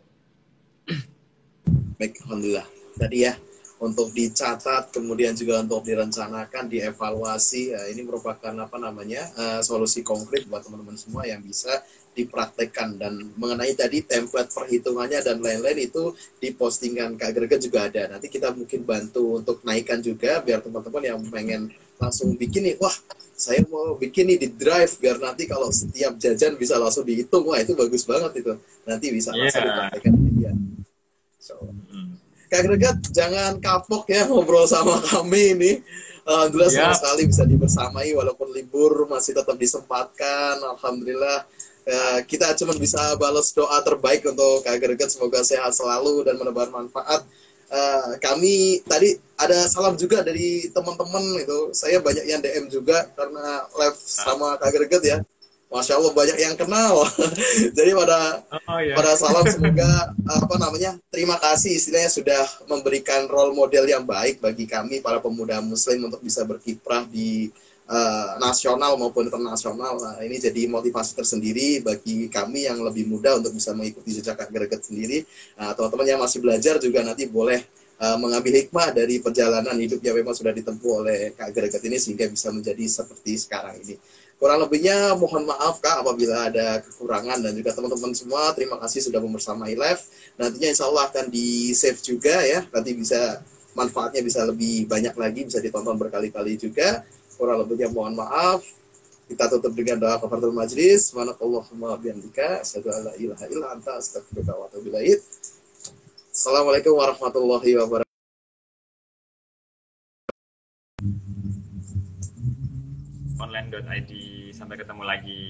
Baik, alhamdulillah. Tadi ya untuk dicatat, kemudian juga untuk direncanakan, dievaluasi. Ini merupakan apa namanya solusi konkret buat teman-teman semua yang bisa dipraktekkan. Dan mengenai tadi template perhitungannya dan lain-lain itu dipostingkan Kak Greget juga ada. Nanti kita mungkin bantu untuk naikkan juga biar teman-teman yang pengen langsung bikin nih, wah saya mau bikin nih di Drive biar nanti kalau setiap jajan bisa langsung dihitung. Wah itu bagus banget itu. Nanti bisa langsung dipraktekkan dia. So, Kak Greget, jangan kapok ya ngobrol sama kami ini. Alhamdulillah senang sekali bisa dibersamai walaupun libur masih tetap disempatkan. Alhamdulillah kita cuma bisa balas doa terbaik untuk Kak Greget, semoga sehat selalu dan menebar manfaat. Kami tadi ada salam juga dari teman-teman itu. Saya banyak yang DM juga karena live sama Kak Greget ya. Masya Allah banyak yang kenal. Jadi pada salam, semoga apa namanya, terima kasih istilahnya sudah memberikan role model yang baik bagi kami para pemuda muslim untuk bisa berkiprah di nasional maupun internasional. Nah, ini jadi motivasi tersendiri bagi kami yang lebih muda untuk bisa mengikuti jejak Kak Greget sendiri. Nah, teman-teman yang masih belajar juga nanti boleh mengambil hikmah dari perjalanan hidup yang memang sudah ditempuh oleh Kak Greget ini sehingga bisa menjadi seperti sekarang ini. Kurang lebihnya mohon maaf Kak apabila ada kekurangan, dan juga teman-teman semua terima kasih sudah membersamai live. Nantinya insya Allah akan di save juga ya, nanti bisa manfaatnya bisa lebih banyak lagi, bisa ditonton berkali-kali juga. Kurang lebihnya mohon maaf. Kita tutup dengan doa kafaratul majlis. Subhanakallahumma bihamdika asyhadu an la ilaha illa anta astaghfiruka wa atubu ilaik. Assalamualaikum warahmatullahi wabarakatuh. online.id. Sampai ketemu lagi.